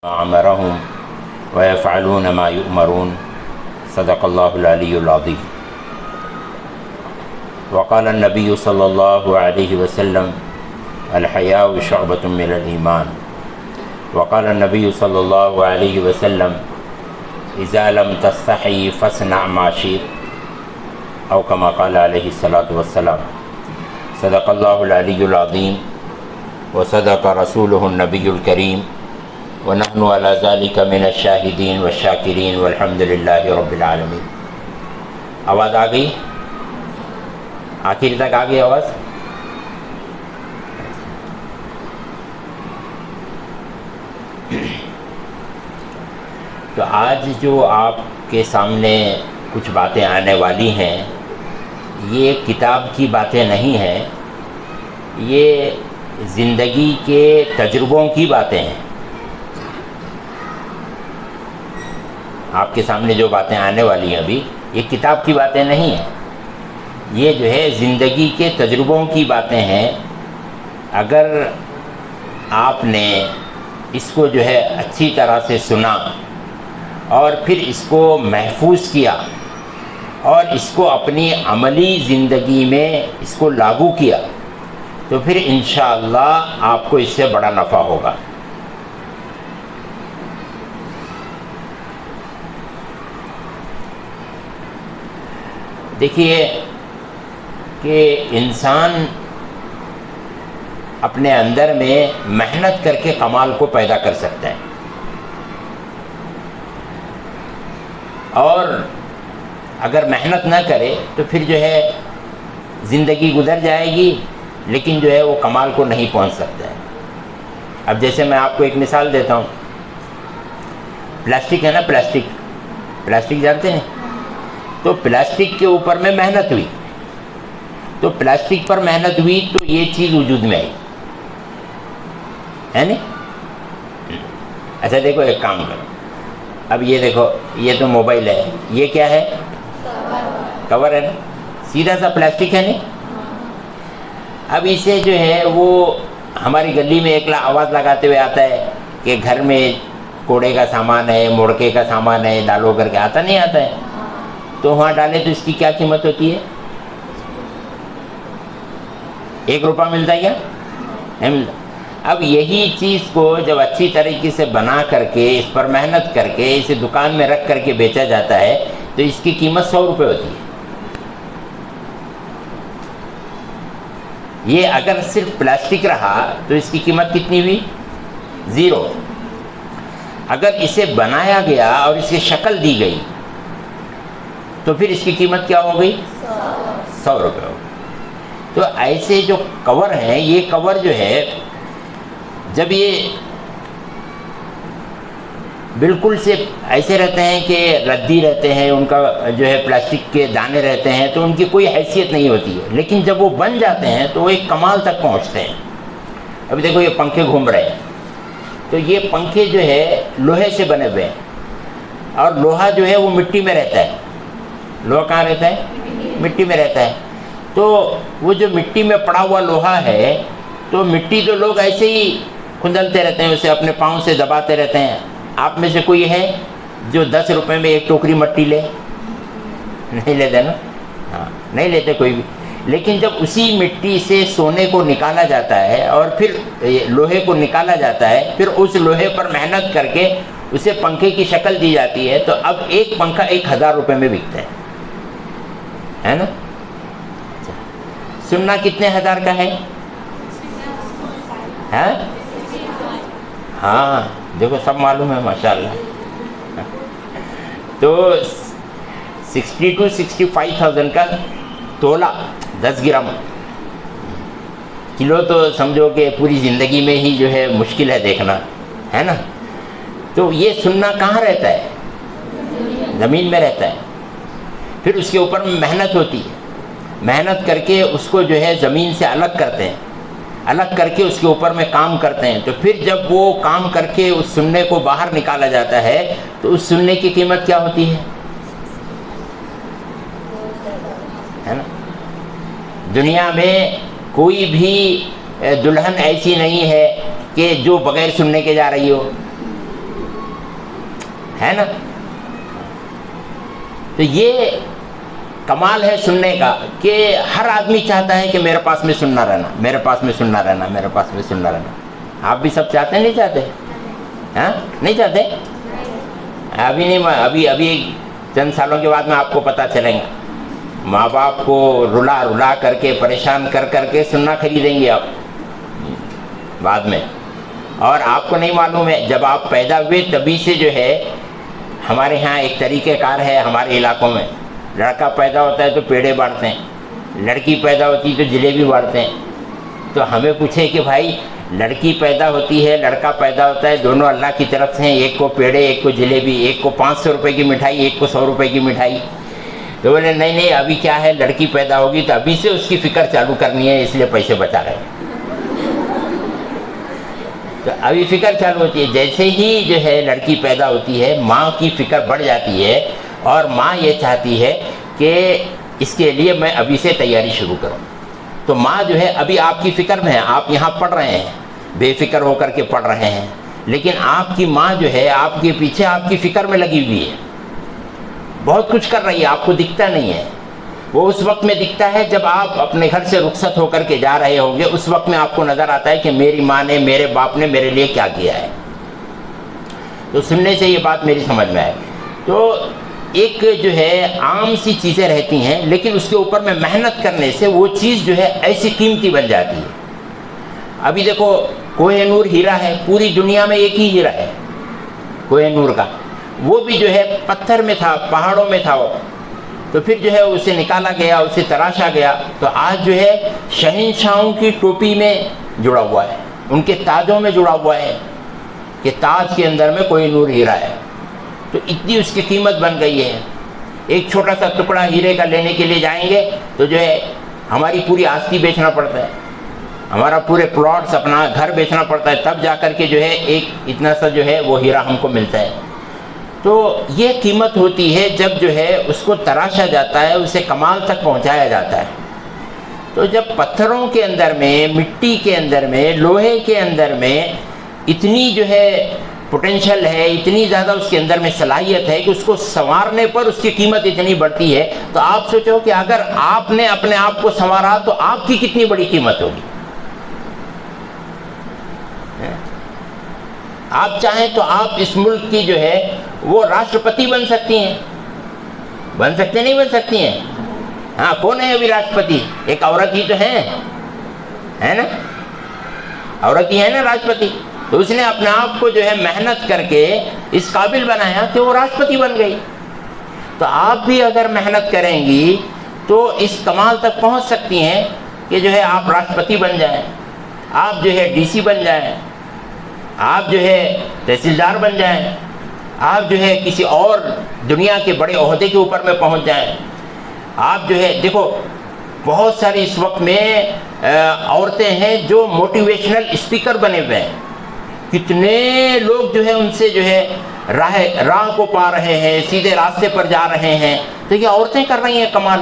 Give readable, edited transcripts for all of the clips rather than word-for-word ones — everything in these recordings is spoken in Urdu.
أمرهم ويفعلون ما يؤمرون صدق الله العلي العظيم. وقال النبي صلى الله عليه وسلم الحياء شعبة من الإيمان. وقال النبي صلى الله عليه وسلم إذا لم تستحي فاصنع ما شئت أو كما قال عليه الصلاة والسلام. صدق الله العلي العظيم وصدق رسوله النبي الكريم ونحن على ذلك من الشاہدین والشاکرین والحمد للہ رب العالمین. آواز آ گئی؟ آخر تک آ گئی آواز؟ تو آج جو آپ کے سامنے کچھ باتیں آنے والی ہیں یہ کتاب کی باتیں نہیں ہیں، یہ زندگی کے تجربوں کی باتیں ہیں. آپ کے سامنے جو باتیں آنے والی ہیں ابھی یہ کتاب کی باتیں نہیں ہیں، یہ جو ہے زندگی کے تجربوں کی باتیں ہیں. اگر آپ نے اس کو جو ہے اچھی طرح سے سنا اور پھر اس کو محفوظ کیا اور اس کو اپنی عملی زندگی میں اس کو لاگو کیا تو پھر انشاءاللہ آپ کو اس سے بڑا نفع ہوگا. دیکھیے کہ انسان اپنے اندر میں محنت کر کے کمال کو پیدا کر سکتا ہے، اور اگر محنت نہ کرے تو پھر جو ہے زندگی گزر جائے گی لیکن جو ہے وہ کمال کو نہیں پہنچ سکتا ہے. اب جیسے میں آپ کو ایک مثال دیتا ہوں. پلاسٹک ہے نا، پلاسٹک جانتے ہیں؟ تو پلاسٹک کے اوپر میں محنت ہوئی، تو پلاسٹک پر محنت ہوئی تو یہ چیز وجود میں آئی ہے نا. اچھا دیکھو، ایک کام کرو، اب یہ دیکھو، یہ تو موبائل ہے، یہ کیا ہے؟ کور ہے نا، سیدھا سا پلاسٹک ہے نہیں. اب اسے جو ہے وہ ہماری گلی میں ایک آواز لگاتے ہوئے آتا ہے کہ گھر میں کوڑے کا سامان ہے، موڑکے کا سامان ہے، ڈالو کر کے. آتا نہیں آتا ہے؟ تو وہاں ڈالے تو اس کی کیا قیمت ہوتی ہے؟ 1 روپیہ ملتا ہے کیا؟ نہیں ملتا. اب یہی چیز کو جب اچھی طریقے سے بنا کر کے اس پر محنت کر کے اسے دکان میں رکھ کر کے بیچا جاتا ہے تو اس کی قیمت 100 روپے ہوتی ہے. یہ اگر صرف پلاسٹک رہا تو اس کی قیمت کتنی ہوئی؟ 0. اگر اسے بنایا گیا اور اس کی شکل دی گئی تو پھر اس کی قیمت کیا ہو گئی؟ 100 روپے ہو گئی. تو ایسے جو کور ہیں، یہ کور جو ہے جب یہ بالکل سے ایسے رہتے ہیں کہ ردی رہتے ہیں، ان کا جو ہے پلاسٹک کے دانے رہتے ہیں تو ان کی کوئی حیثیت نہیں ہوتی ہے، لیکن جب وہ بن جاتے ہیں تو وہ ایک کمال تک پہنچتے ہیں. ابھی دیکھو یہ پنکھے گھوم رہے ہیں، تو یہ پنکھے جو ہے لوہے سے بنے ہوئے ہیں، اور لوہا جو ہے وہ مٹی میں رہتا ہے. لوہا کہاں رہتا ہے؟ مٹی میں رہتا ہے. تو وہ جو مٹی میں پڑا ہوا لوہا ہے تو مٹی تو لوگ ایسے ہی کھندلتے رہتے ہیں، اسے اپنے پاؤں سے دباتے رہتے ہیں. آپ میں سے کوئی ہے جو 10 روپے میں ایک ٹوکری مٹی لے؟ نہیں لیتے نا. ہاں، نہیں لیتے کوئی بھی. لیکن جب اسی مٹی سے سونے کو نکالا جاتا ہے اور پھر لوہے کو نکالا جاتا ہے، پھر اس لوہے پر محنت کر کے اسے پنکھے کی شکل دی جاتی ہے، تو اب ایک پنکھا 1000 روپے میں بکتا ہے نا. سننا کتنے ہزار کا ہے؟ ہاں دیکھو سب معلوم ہے ماشاءاللہ. تو 60 to 65,000 کا تولہ، 10 گرام. کلو تو سمجھو کہ پوری زندگی میں ہی جو ہے مشکل ہے دیکھنا، ہے نا. تو یہ سننا کہاں رہتا ہے؟ زمین میں رہتا ہے. پھر اس کے اوپر محنت ہوتی ہے، محنت کر کے اس کو جو ہے زمین سے الگ کرتے ہیں، الگ کر کے اس کے اوپر میں کام کرتے ہیں. تو پھر جب وہ کام کر کے اس سننے کو باہر نکالا جاتا ہے تو اس سننے کی قیمت کیا ہوتی ہے نا. دنیا میں کوئی بھی دلہن ایسی نہیں ہے کہ جو بغیر سننے کے جا رہی ہو، ہے نا؟ تو یہ کمال ہے سننے کا کہ ہر آدمی چاہتا ہے کہ میرے پاس میں سننا رہنا، میرے پاس میں سننا رہنا، میرے پاس میں سننا رہنا۔ آپ بھی سب چاہتے ہیں نہیں چاہتے؟ ہاں نہیں چاہتے؟ ابھی نہیں، ابھی چند سالوں کے بعد میں آپ کو پتہ چلیں گا، ماں باپ کو رلا رلا کر کے پریشان کر کر کے سننا خریدیں گے آپ بعد میں، اور آپ کو نہیں معلوم ہے جب آپ پیدا ہوئے تبھی سے جو ہے ہمارے ہاں ایک طریقہ کار ہے ہمارے علاقوں میں، لڑکا پیدا ہوتا ہے تو پیڑے بانٹتے ہیں، لڑکی پیدا ہوتی ہے تو جلیبی بانٹتے ہیں۔ تو ہمیں پوچھے کہ بھائی لڑکی پیدا ہوتی ہے لڑکا پیدا ہوتا ہے، دونوں اللہ کی طرف سے ہیں، ایک کو پیڑے ایک کو جلیبی، ایک کو 500 روپے کی مٹھائی ایک کو 100 روپے کی مٹھائی۔ تو بولے نہیں ابھی کیا ہے، لڑکی پیدا ہوگی تو ابھی سے اس کی فکر چالو کرنی ہے، اس لیے پیسے بچا رہے ہیں۔ تو ابھی فکر چالو ہوتی ہے، جیسے ہی جو ہے لڑکی پیدا ہوتی ہے ماں کی فکر بڑھ جاتی ہے، اور ماں یہ چاہتی ہے کہ اس کے لیے میں ابھی سے تیاری شروع کروں۔ تو ماں جو ہے ابھی آپ کی فکر میں ہے، آپ یہاں پڑھ رہے ہیں، بے فکر ہو کر کے پڑھ رہے ہیں، لیکن آپ کی ماں جو ہے آپ کے پیچھے آپ کی فکر میں لگی ہوئی ہے، بہت کچھ کر رہی ہے، آپ کو دکھتا نہیں ہے۔ وہ اس وقت میں دکھتا ہے جب آپ اپنے گھر سے رخصت ہو کر کے جا رہے ہوں گے، اس وقت میں آپ کو نظر آتا ہے کہ میری ماں نے میرے باپ نے میرے لیے کیا کیا ہے۔ تو سننے سے یہ بات میری سمجھ میں آئے۔ تو ایک جو ہے عام سی چیزیں رہتی ہیں، لیکن اس کے اوپر میں محنت کرنے سے وہ چیز جو ہے ایسی قیمتی بن جاتی ہے۔ ابھی دیکھو کوہ نور ہیرا ہے، پوری دنیا میں ایک ہی ہیرا ہے کوہ نور کا، وہ بھی جو ہے پتھر میں تھا، پہاڑوں میں تھا وہ، تو پھر جو ہے اسے نکالا گیا، اسے تراشا گیا، تو آج جو ہے شہنشاہوں کی ٹوپی میں جڑا ہوا ہے، ان کے تاجوں میں جڑا ہوا ہے کہ تاج کے اندر میں کوہ نور ہیرا ہے۔ تو اتنی اس کی قیمت بن گئی ہے۔ ایک چھوٹا سا ٹکڑا ہیرے کا لینے کے لیے جائیں گے تو جو ہے ہماری پوری آستی بیچنا پڑتا ہے، ہمارا پورے پلاٹس اپنا گھر بیچنا پڑتا ہے، تب جا کر کے جو ہے ایک اتنا سا جو ہے وہ ہیرا ہم کو ملتا ہے۔ تو یہ قیمت ہوتی ہے جب جو ہے اس کو تراشا جاتا ہے، اسے کمال تک پہنچایا جاتا ہے۔ تو جب پتھروں کے اندر میں، مٹی کے اندر میں، لوہے کے اندر میں اتنی جو ہے پوٹینشل ہے، اتنی زیادہ اس کے اندر میں صلاحیت ہے کہ اس کو سنوارنے پر اس کی قیمت اتنی بڑھتی ہے، تو آپ سوچو کہ اگر آپ نے اپنے آپ کو سنوارا تو آپ کی کتنی بڑی قیمت ہوگی۔ آپ چاہیں تو آپ اس ملک کی جو ہے وہ راشٹرپتی بن سکتی ہیں، بن سکتے نہیں بن سکتی ہیں؟ ہاں کون ہے ابھی راشٹرپتی؟ ایک عورت ہی تو ہے نا، عورت ہی ہے نا راشٹرپتی۔ تو اس نے اپنے آپ کو جو ہے محنت کر کے اس قابل بنایا کہ وہ راشٹرپتی بن گئی۔ تو آپ بھی اگر محنت کریں گی تو اس کمال تک پہنچ سکتی ہیں کہ جو ہے آپ راشٹرپتی بن جائیں، آپ جو ہے ڈی سی بن جائیں، آپ جو ہے تحصیلدار بن جائیں، آپ جو ہے کسی اور دنیا کے بڑے عہدے کے اوپر میں پہنچ جائیں۔ آپ جو ہے دیکھو بہت ساری اس وقت میں عورتیں ہیں جو موٹیویشنل اسپیکر بنے ہوئے ہیں، کتنے لوگ جو ہے ان سے جو ہے راہ کو پا رہے ہیں، سیدھے راستے پر جا رہے ہیں۔ تو یہ عورتیں کر رہی ہیں کمال۔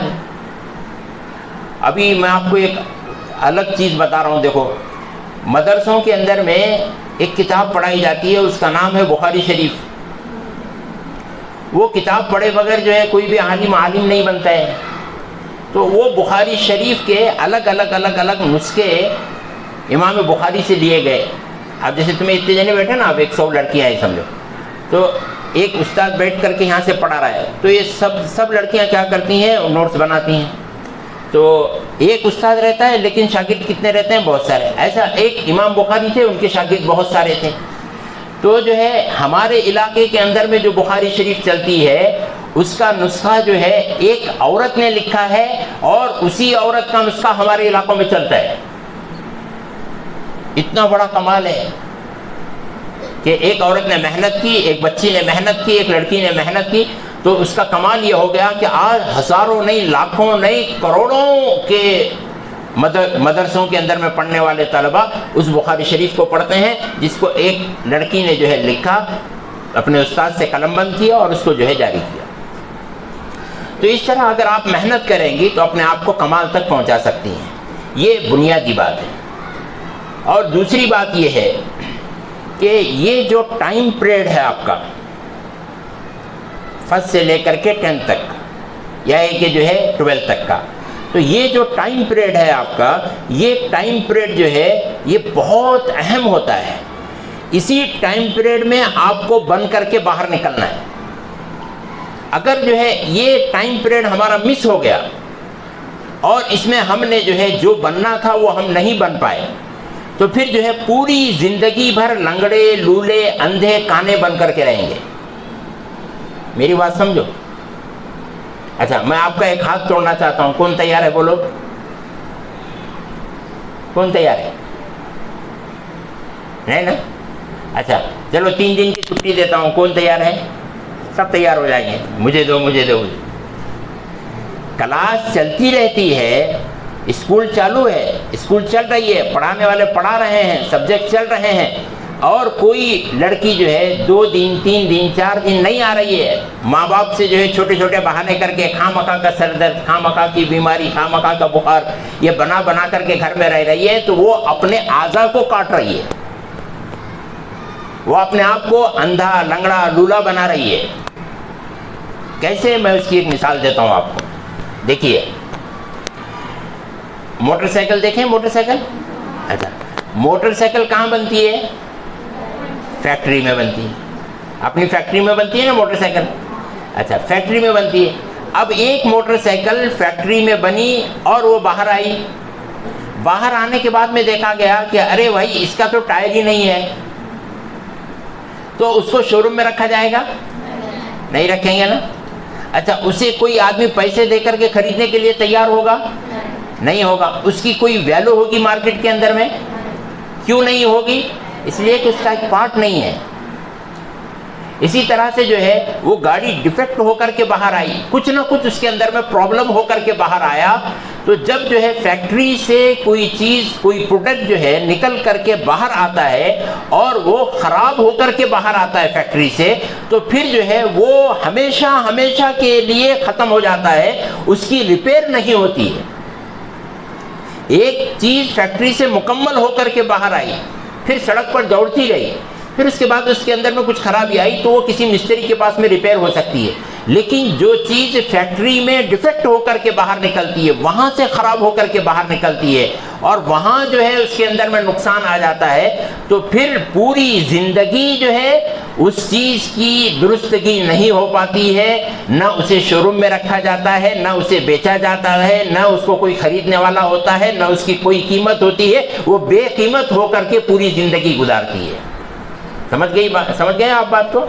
ابھی میں آپ کو ایک الگ چیز بتا رہا ہوں، دیکھو مدرسوں کے اندر میں ایک کتاب پڑھائی جاتی ہے، اس کا نام ہے بخاری شریف۔ وہ کتاب پڑھے بغیر جو ہے کوئی بھی عالم نہیں بنتا ہے۔ تو وہ بخاری شریف کے الگ الگ نسخے امام بخاری سے لیے گئے۔ اب جیسے تمہیں اتنے جنے بیٹھے نا، اب 100 لڑکیاں ہیں سمجھو، تو ایک استاد بیٹھ کر کے یہاں سے پڑھا رہا ہے، تو یہ سب لڑکیاں کیا کرتی ہیں، نوٹس بناتی ہیں۔ تو ایک استاد رہتا ہے لیکن شاگرد کتنے رہتے ہیں، بہت سارے۔ ایسا ایک امام بخاری تھے، ان کے شاگرد بہت سارے تھے۔ تو جو ہے ہمارے علاقے کے اندر میں جو بخاری شریف چلتی ہے، اس کا نسخہ جو ہے ایک عورت نے لکھا ہے، اور اسی عورت کا نسخہ ہمارے علاقوں میں چلتا ہے۔ اتنا بڑا کمال ہے کہ ایک عورت نے محنت کی، ایک بچی نے محنت کی، ایک لڑکی نے محنت کی، تو اس کا کمال یہ ہو گیا کہ آج ہزاروں نہیں، لاکھوں نہیں، کروڑوں کے مدرسوں کے اندر میں پڑھنے والے طلبہ اس بخاری شریف کو پڑھتے ہیں، جس کو ایک لڑکی نے جو ہے لکھا، اپنے استاد سے قلم بند کیا اور اس کو جو ہے جاری کیا۔ تو اس طرح اگر آپ محنت کریں گی تو اپنے آپ کو کمال تک پہنچا سکتی ہیں، یہ بنیادی بات ہے۔ اور دوسری بات یہ ہے کہ یہ جو ٹائم پیریڈ ہے آپ کا، 1st سے لے کر کے 10th تک، یا کہ جو ہے 12th تک کا. تو یہ جو ٹائم پیریڈ ہے آپ کا، یہ ٹائم پیریڈ جو ہے یہ بہت اہم ہوتا ہے. اسی ٹائم پیریڈ میں آپ کو بن کر کے باہر نکلنا ہے. اگر جو ہے یہ ٹائم پیریڈ ہمارا مس ہو گیا اور اس میں ہم نے جو ہے جو بننا تھا وہ ہم نہیں بن پائے، تو پھر جو ہے پوری زندگی بھر لنگڑے لولے اندھے کانے بن کر کے رہیں گے. میری بات سمجھو. اچھا، میں آپ کا ایک ہاتھ توڑنا چاہتا ہوں. کون تیار ہے؟ بولو، کون تیار ہے؟ نہیں نا؟ اچھا چلو 3 دن کی چھٹی دیتا ہوں. کون تیار ہے؟ سب تیار ہو جائیں گے. مجھے دو مجھے دو. کلاس چلتی رہتی ہے، اسکول چالو ہے، اسکول چل رہی ہے، پڑھانے والے پڑھا رہے ہیں، سبجیکٹ چل رہے ہیں، اور کوئی لڑکی جو ہے 2 دن 3 دن 4 دن نہیں آ رہی ہے، ماں باپ سے جو ہے چھوٹے چھوٹے بہانے کر کے خواہ مخواہ کا سر درد، خواہ مخواہ کی بیماری، خواہ مخواہ کا بخار یہ بنا بنا کر کے گھر میں رہ رہی ہے، تو وہ اپنے اعضاء کو کاٹ رہی ہے، وہ اپنے آپ کو اندھا لنگڑا لولا بنا رہی ہے. کیسے؟ میں اس کی ایک مثال دیتا ہوں آپ کو. دیکھیے، موٹر سائیکل دیکھیں. موٹر سائیکل، اچھا موٹر سائیکل کہاں بنتی ہے؟ فیکٹری میں بنتی ہے. اپنی فیکٹری میں بنتی ہے نا موٹر سائیکل. اچھا، فیکٹری میں بنتی ہے. اب ایک موٹر سائیکل فیکٹری میں بنی اور وہ باہر آئی. باہر آنے کے بعد میں دیکھا گیا کہ ارے بھائی اس کا تو ٹائر ہی نہیں ہے. تو اس کو شو روم میں رکھا جائے گا؟ نہیں رکھیں گے نا. اچھا، اسے کوئی آدمی پیسے دے کر کے خریدنے کے لیے تیار ہوگا؟ نہیں ہوگا. اس کی کوئی ویلو ہوگی مارکیٹ کے اندر میں؟ کیوں نہیں ہوگی؟ اس لیے کہ اس کا ایک پارٹ نہیں ہے. اسی طرح سے جو ہے وہ گاڑی ڈیفیکٹ ہو کر کے باہر آئی، کچھ نہ کچھ اس کے اندر میں پرابلم ہو کر کے باہر آیا. تو جب جو ہے فیکٹری سے کوئی چیز، کوئی پروڈکٹ جو ہے نکل کر کے باہر آتا ہے اور وہ خراب ہو کر کے باہر آتا ہے فیکٹری سے، تو پھر جو ہے وہ ہمیشہ ہمیشہ کے لیے ختم ہو جاتا ہے، اس کی ریپیئر نہیں ہوتی ہے. ایک چیز فیکٹری سے مکمل ہو کر کے باہر آئی، پھر سڑک پر دوڑتی گئی، پھر اس کے بعد اس کے اندر میں کچھ خرابی آئی تو وہ کسی مستری کے پاس میں ریپیئر ہو سکتی ہے. لیکن جو چیز فیکٹری میں ڈیفیکٹ ہو کر کے باہر نکلتی ہے، وہاں سے خراب ہو کر کے باہر نکلتی ہے اور وہاں جو ہے اس کے اندر میں نقصان آ جاتا ہے، تو پھر پوری زندگی جو ہے اس چیز کی درستگی نہیں ہو پاتی ہے. نہ اسے شو روم میں رکھا جاتا ہے، نہ اسے بیچا جاتا ہے، نہ اس کو کوئی خریدنے والا ہوتا ہے، نہ اس کی کوئی قیمت ہوتی ہے. وہ بے قیمت ہو کر کے پوری زندگی گزارتی ہے. سمجھ گئے آپ بات کو؟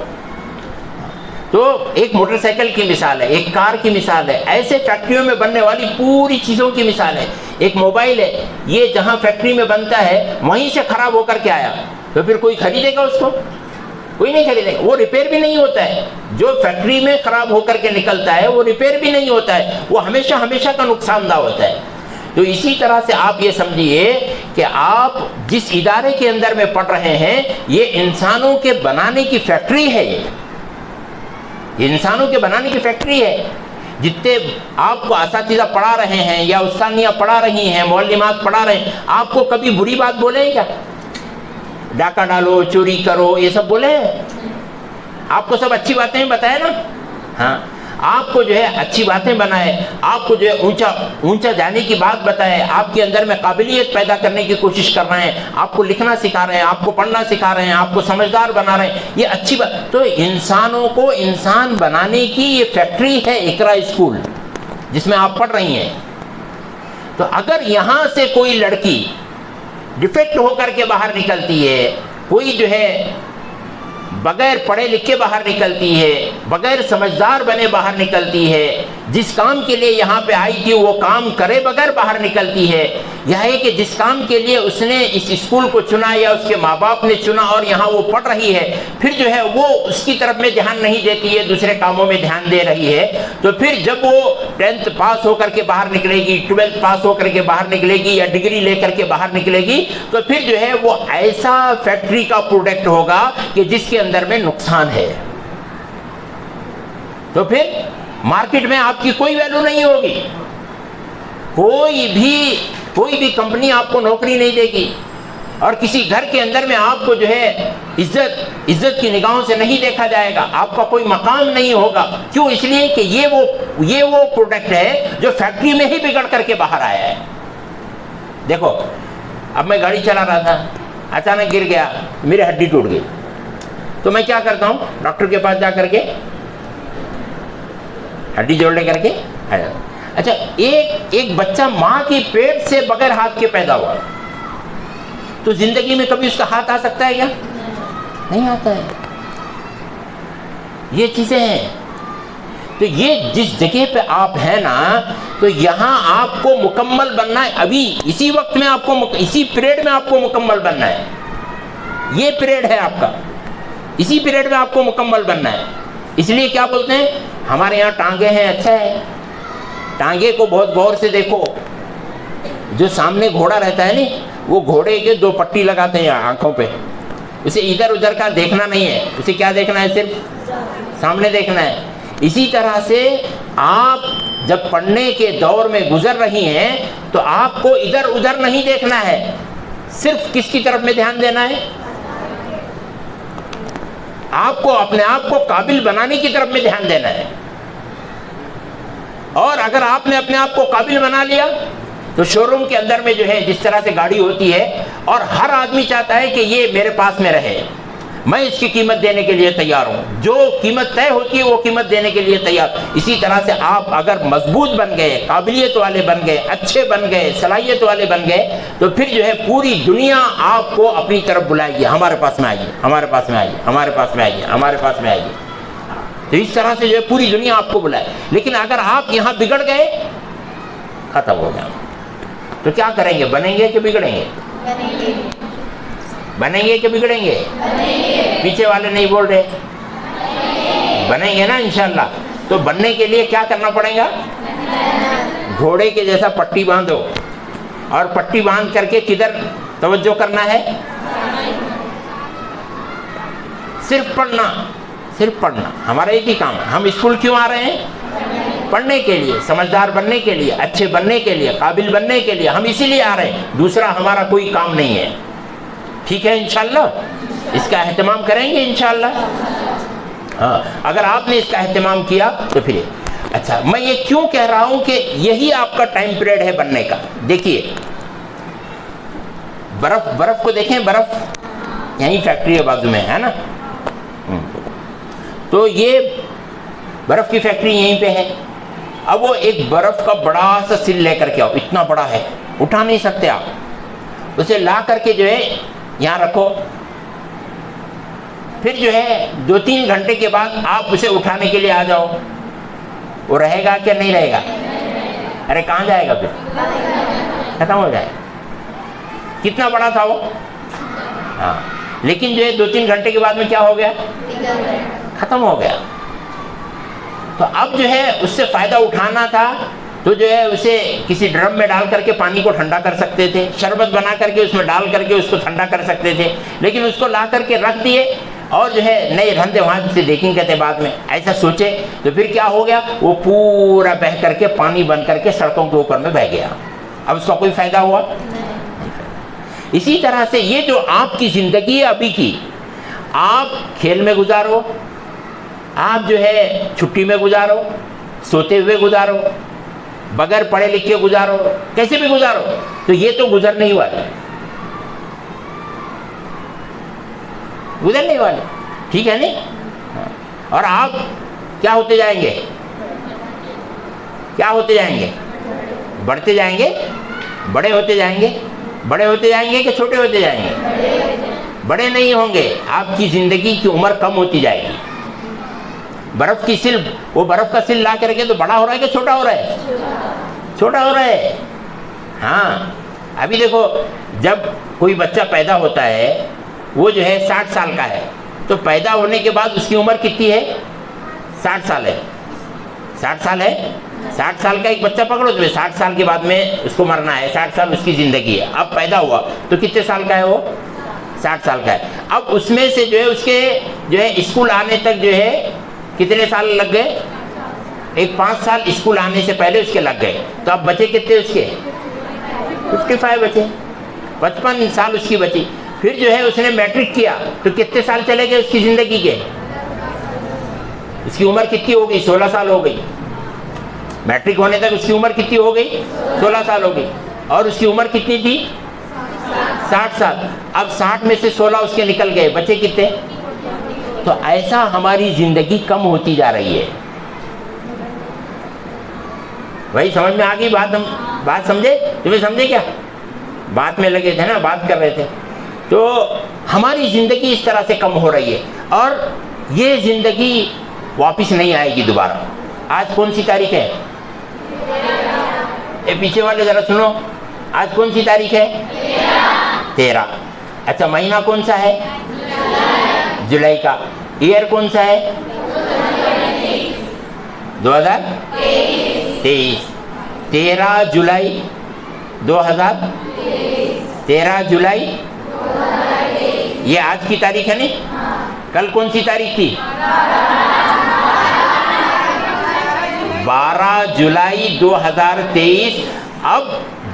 تو ایک موٹر سائیکل کی مثال ہے، ایک کار کی مثال ہے، ایسے فیکٹریوں میں بننے والی پوری چیزوں کی مثال ہے. ایک موبائل ہے، یہ جہاں فیکٹری میں بنتا ہے وہیں سے خراب ہو کر کے آیا، تو پھر کوئی خریدے گا اس کو؟ کوئی نہیں خریدے گا. وہ ریپیئر بھی نہیں ہوتا ہے. جو فیکٹری میں خراب ہو کر کے نکلتا ہے وہ ریپیئر بھی نہیں ہوتا ہے، وہ ہمیشہ ہمیشہ کا نقصان دہ ہوتا ہے. تو اسی طرح سے آپ یہ سمجھیے کہ آپ جس ادارے کے اندر میں پڑھ رہے ہیں یہ انسانوں کے بنانے کی فیکٹری ہے. یہ انسانوں کے بنانے کی فیکٹری ہے. جتنے آپ کو اساتذہ پڑھا رہے ہیں یا استانیہ پڑھا رہی ہیں، معلمات پڑھا رہے ہیں، آپ کو کبھی بری بات بولے ہیں کیا؟ ڈاکہ ڈالو، چوری کرو، یہ سب بولے ہیں؟ آپ کو سب اچھی باتیں بتائے نا. ہاں، آپ کو جو ہے اچھی باتیں بنائے، آپ کو جو ہے اونچا جانے کی بات بتائے، آپ کے اندر میں قابلیت پیدا کرنے کی کوشش کر رہے ہیں، آپ کو لکھنا سکھا رہے ہیں، آپ کو پڑھنا سکھا رہے ہیں، آپ کو سمجھدار بنا رہے ہیں. یہ اچھی بات. تو انسانوں کو انسان بنانے کی یہ فیکٹری ہے اقرا اسکول جس میں آپ پڑھ رہی ہیں. تو اگر یہاں سے کوئی لڑکی ڈیفیکٹ ہو کر کے باہر نکلتی ہے، کوئی جو ہے بغیر پڑھے لکھے باہر نکلتی ہے، بغیر سمجھدار بنے باہر نکلتی ہے، جس کام کے لیے یہاں پہ آئی تھی وہ کام کرے بغیر باہر نکلتی ہے، یہ ہے کہ جس کام کے لیے اس نے اس اسکول کو چنا یا اس کے ماں باپ نے چنا اور یہاں وہ پڑھ رہی ہے، پھر جو ہے وہ اس کی طرف میں دھیان نہیں دیتی ہے، دوسرے کاموں میں دھیان دے رہی ہے، تو پھر جب وہ 10th پاس ہو کر کے باہر نکلے گی، 12th پاس ہو کر کے باہر نکلے گی یا ڈگری لے کر کے باہر نکلے گی، تو پھر جو ہے وہ ایسا فیکٹری کا پروڈکٹ ہوگا کہ جس کے اندر میں نقصان ہے. تو پھر مارکیٹ میں آپ کی کوئی ویلو نہیں ہوگی. کوئی بھی کمپنی آپ کو نوکری نہیں دے گی. اور کسی گھر کے اندر میں آپ کو جو ہے عزت کی نگاہوں سے نہیں دیکھا جائے گا، آپ کا کوئی مقام نہیں ہوگا. کیوں؟ اس لیے کہ یہ وہ پروڈکٹ ہے جو فیکٹری میں ہی بگڑ کر کے باہر آیا ہے. دیکھو اب میں گاڑی چلا رہا تھا، اچانک گر گیا، میری ہڈی ٹوٹ گئی، تو میں کیا کرتا ہوں؟ ڈاکٹر کے پاس جا کر کے ہڈی جوڑنے کر کے آیا. اچھا، ایک بچہ ماں کے پیٹ سے بغیر ہاتھ کے پیدا ہوا، تو زندگی میں کبھی اس کا ہاتھ آ سکتا ہے کیا؟ نہیں آتا ہے. یہ چیزیں ہیں. تو یہ جس جگہ پہ آپ ہیں نا، تو یہاں آپ کو مکمل بننا ہے. ابھی اسی وقت میں آپ کو، اسی پیریڈ میں آپ کو مکمل بننا ہے. یہ پیریڈ ہے آپ کا، اسی پیریڈ میں آپ کو مکمل بننا ہے. اس لیے کیا بولتے ہیں؟ ہمارے یہاں ٹانگیں ہیں، اچھا ہے، ٹانگے کو بہت غور سے دیکھو. جو سامنے گھوڑا رہتا ہے نا، وہ گھوڑے کے 2 پٹی لگاتے ہیں آنکھوں پہ. اسے ادھر ادھر کا دیکھنا نہیں ہے، اسے کیا دیکھنا ہے؟ صرف سامنے دیکھنا ہے. اسی طرح سے آپ جب پڑھنے کے دور میں گزر رہی ہیں تو آپ کو ادھر ادھر نہیں دیکھنا ہے، صرف کس کی طرف میں دھیان دینا ہے؟ آپ کو اپنے آپ کو قابل بنانے کی طرف میں دھیان دینا ہے. اور اگر آپ نے اپنے آپ کو قابل بنا لیا تو شو روم کے اندر میں جو ہے جس طرح سے گاڑی ہوتی ہے، اور ہر آدمی چاہتا ہے کہ یہ میرے پاس میں رہے، میں اس کی قیمت دینے کے لیے تیار ہوں، جو قیمت طے ہوتی ہے وہ قیمت دینے کے لیے تیار. اسی طرح سے آپ اگر مضبوط بن گئے، قابلیت والے بن گئے، اچھے بن گئے، صلاحیت والے بن گئے، تو پھر جو ہے پوری دنیا آپ کو اپنی طرف بلائے گی. ہمارے پاس میں آئیے، ہمارے پاس میں آئیے، ہمارے پاس میں آئیے، ہمارے پاس میں آئیے. تو اس طرح سے جو ہے پوری دنیا آپ کو بلائے. لیکن اگر آپ یہاں بگڑ گئے، ختم ہو گیا. تو کیا کریں گے؟ بنیں گے کہ بگڑیں گے؟ بنیں گے کہ بگڑیں گے؟ پیچھے والے نہیں بول رہے. بنیں گے نا انشاءاللہ. تو بننے کے لیے کیا کرنا پڑے گا؟ گھوڑے کے جیسا پٹی باندھو، اور پٹی باندھ کر کے کدھر توجہ کرنا ہے؟ صرف پڑھنا، صرف پڑھنا. ہمارا ایک ہی کام ہے. ہم اسکول کیوں آ رہے ہیں؟ پڑھنے کے لیے، سمجھدار بننے کے لیے، اچھے بننے کے لیے، قابل بننے کے لیے. ہم اسی لیے آ رہے ہیں، دوسرا ہمارا کوئی کام نہیں ہے. ٹھیک ہے؟ انشاءاللہ اس کا اہتمام کریں گے انشاءاللہ. ہاں، اگر آپ نے اس کا اہتمام کیا تو پھر اچھا. میں یہ کیوں کہہ رہا ہوں کہ یہی آپ کا ٹائم پیریڈ ہے بننے کا. دیکھیے برف کو دیکھیں، برف یہیں فیکٹری ہے بازو میں، ہے نا. تو یہ برف کی فیکٹری یہیں پہ ہے. اب وہ ایک برف کا بڑا سا سل لے کر کے آؤ، اتنا بڑا ہے، اٹھا نہیں سکتے آپ. اسے لا کر کے جو ہے یہاں رکھو. پھر جو ہے 2-3 گھنٹے کے بعد آپ اسے اٹھانے کے لیے آ جاؤ، وہ رہے گا کہ نہیں رہے گا؟ ارے کہاں جائے گا؟ پھر ختم ہو جائے. کتنا بڑا تھا وہ؟ ہاں. لیکن جو ہے 2-3 گھنٹے کے بعد میں کیا ہو گیا؟ ختم ہو گیا. تو اب جو ہے اس سے فائدہ اٹھانا تھا تو جو ہے اسے کسی ڈرم میں ڈال کر کے پانی کو ٹھنڈا کر سکتے تھے، شربت بنا کر کے اس میں ڈال کر کے اس کو ٹھنڈا کر سکتے تھے. لیکن اس کو لا کر کے رکھ دیے، اور جو ہے نئے رندے وہاں سے دیکھیں کہتے بعد میں ایسا سوچے تو پھر کیا ہو گیا؟ وہ پورا بہہ کر کے پانی بن کر کے سڑکوں کے اوپر میں بہہ گیا. اب اس کا کوئی فائدہ ہوا؟ اسی طرح سے یہ جو آپ کی زندگی ہے ابھی کی، آپ کھیل میں گزارو، آپ جو ہے چھٹی میں گزارو، سوتے ہوئے گزارو، بغیر پڑھے لکھے گزارو، کیسے بھی گزارو، تو یہ تو گزرنے ہی والے، گزرنے والے. ٹھیک ہے نہیں؟ اور آپ کیا ہوتے جائیں گے؟ کیا ہوتے جائیں گے؟ بڑھتے جائیں گے، بڑے ہوتے جائیں گے. بڑے ہوتے جائیں گے کہ چھوٹے ہوتے جائیں گے؟ بڑے نہیں ہوں گے. آپ کی زندگی کی عمر کم ہوتی جائے گی. برف کی سل، وہ برف کا سل لا کر کے تو بڑا ہو رہا ہے کہ چھوٹا ہو رہا ہے؟ چھوٹا ہو رہا ہے. ہاں. ابھی دیکھو جب کوئی بچہ پیدا ہوتا ہے وہ جو ہے 60 سال کا ہے، تو پیدا ہونے کے بعد اس کی عمر کتنی ہے؟ 60 سال ہے. 60 سال ہے. 60 سال کا ایک بچہ پکڑو تو 60 سال کے بعد میں اس کو مرنا ہے. 60 سال اس کی زندگی ہے. اب پیدا ہوا تو کتنے سال کا ہے وہ؟ 60 سال کا ہے. اب اس میں سے جو ہے اس کے جو ہے اسکول آنے تک جو ہے کتنے سال لگ گئے؟ ایک 5 سال اسکول آنے سے پہلے اس کے لگ گئے. تو اب بچے کتنے اس کے؟ 55 بچے. 55 سال اس کی بچی. پھر جو ہے اس نے میٹرک کیا تو کتنے سال چلے گئے اس کی زندگی کے؟ اس کی عمر کتنی ہو گئی؟ 16 سال ہو گئی. میٹرک ہونے تک اس کی عمر کتنی ہو گئی؟ 16 سال ہو گئی. اور اس کی عمر کتنی تھی؟ 60 سال. اب 60 میں سے 16 اس کے نکل گئے, بچے کتنے؟ تو ایسا ہماری زندگی کم ہوتی جا رہی ہے. وہی سمجھ میں آ گئی بات؟ ہم بات سمجھے؟ تمہیں سمجھے کیا؟ بات میں لگے تھے نا, بات کر رہے تھے. تو ہماری زندگی اس طرح سے کم ہو رہی ہے اور یہ زندگی واپس نہیں آئے گی دوبارہ. آج کون سی تاریخ ہے؟ اے پیچھے والے ذرا سنو, آج کون سی تاریخ ہے؟ 13. اچھا, مہینہ کون سا ہے؟ جولائی کا. ایئر کون سا ہے؟ 2023. 13 جولائی 2000. 13 جولائی یہ آج کی تاریخ ہے نہیں؟ کل کون سی تاریخ تھی؟ 12 جولائی 2023. اب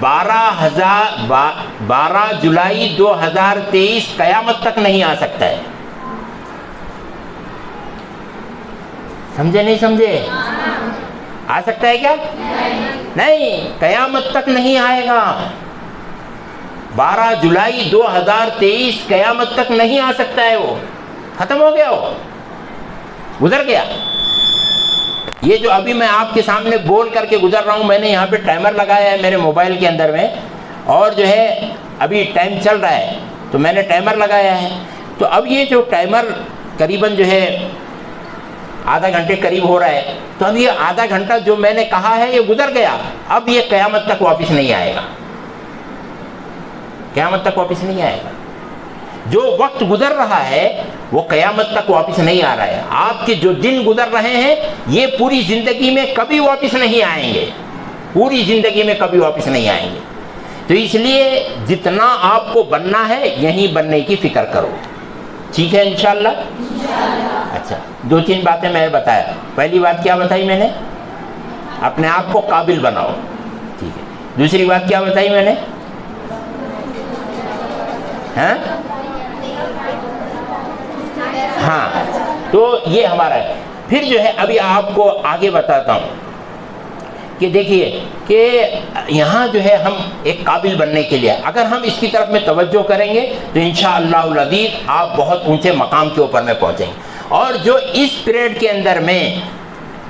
12 جولائی 2023 قیامت تک نہیں آ سکتا ہے. سمجھے نہیں سمجھے؟ آ سکتا ہے کیا؟ نہیں, قیامت تک نہیں آئے گا. 12 جولائی 2023 قیامت تک نہیں آ سکتا ہے. وہ ختم ہو گیا, وہ گزر گیا. یہ جو ابھی میں آپ کے سامنے بول کر کے گزر رہا ہوں, میں نے یہاں پہ ٹائمر لگایا ہے میرے موبائل کے اندر میں, اور جو ہے ابھی ٹائم چل رہا ہے تو میں نے ٹائمر لگایا ہے. تو اب یہ جو ٹائمر قریباً جو ہے آدھا گھنٹے قریب ہو رہا ہے, تو اب یہ آدھا گھنٹہ جو میں نے کہا ہے یہ گزر گیا. اب یہ قیامت تک واپس نہیں آئے گا. قیامت تک واپس نہیں آئے گا. جو وقت گزر رہا ہے وہ قیامت تک واپس نہیں آ رہا ہے. آپ کے جو دن گزر رہے ہیں یہ پوری زندگی میں کبھی واپس نہیں آئیں گے. پوری زندگی میں کبھی واپس نہیں آئیں گے. تو اس لیے جتنا آپ کو بننا ہے یہیں بننے کی فکر کرو. ٹھیک ہے انشاءاللہ؟ اچھا, 2-3 باتیں میں نے بتایا. پہلی بات کیا بتائی میں نے؟ اپنے آپ کو قابل بناؤ. ٹھیک ہے. دوسری بات کیا بتائی میں نے؟ ہاں, تو یہ ہمارا ہے. پھر جو ہے ابھی آپ کو آگے بتاتا ہوں کہ دیکھیے کہ یہاں جو ہے ہم ایک قابل بننے کے لیے اگر ہم اس کی طرف میں توجہ کریں گے تو انشاءاللہ العزیز آپ بہت اونچے مقام کے اوپر میں پہنچیں گے. اور جو اس پیریڈ کے اندر میں,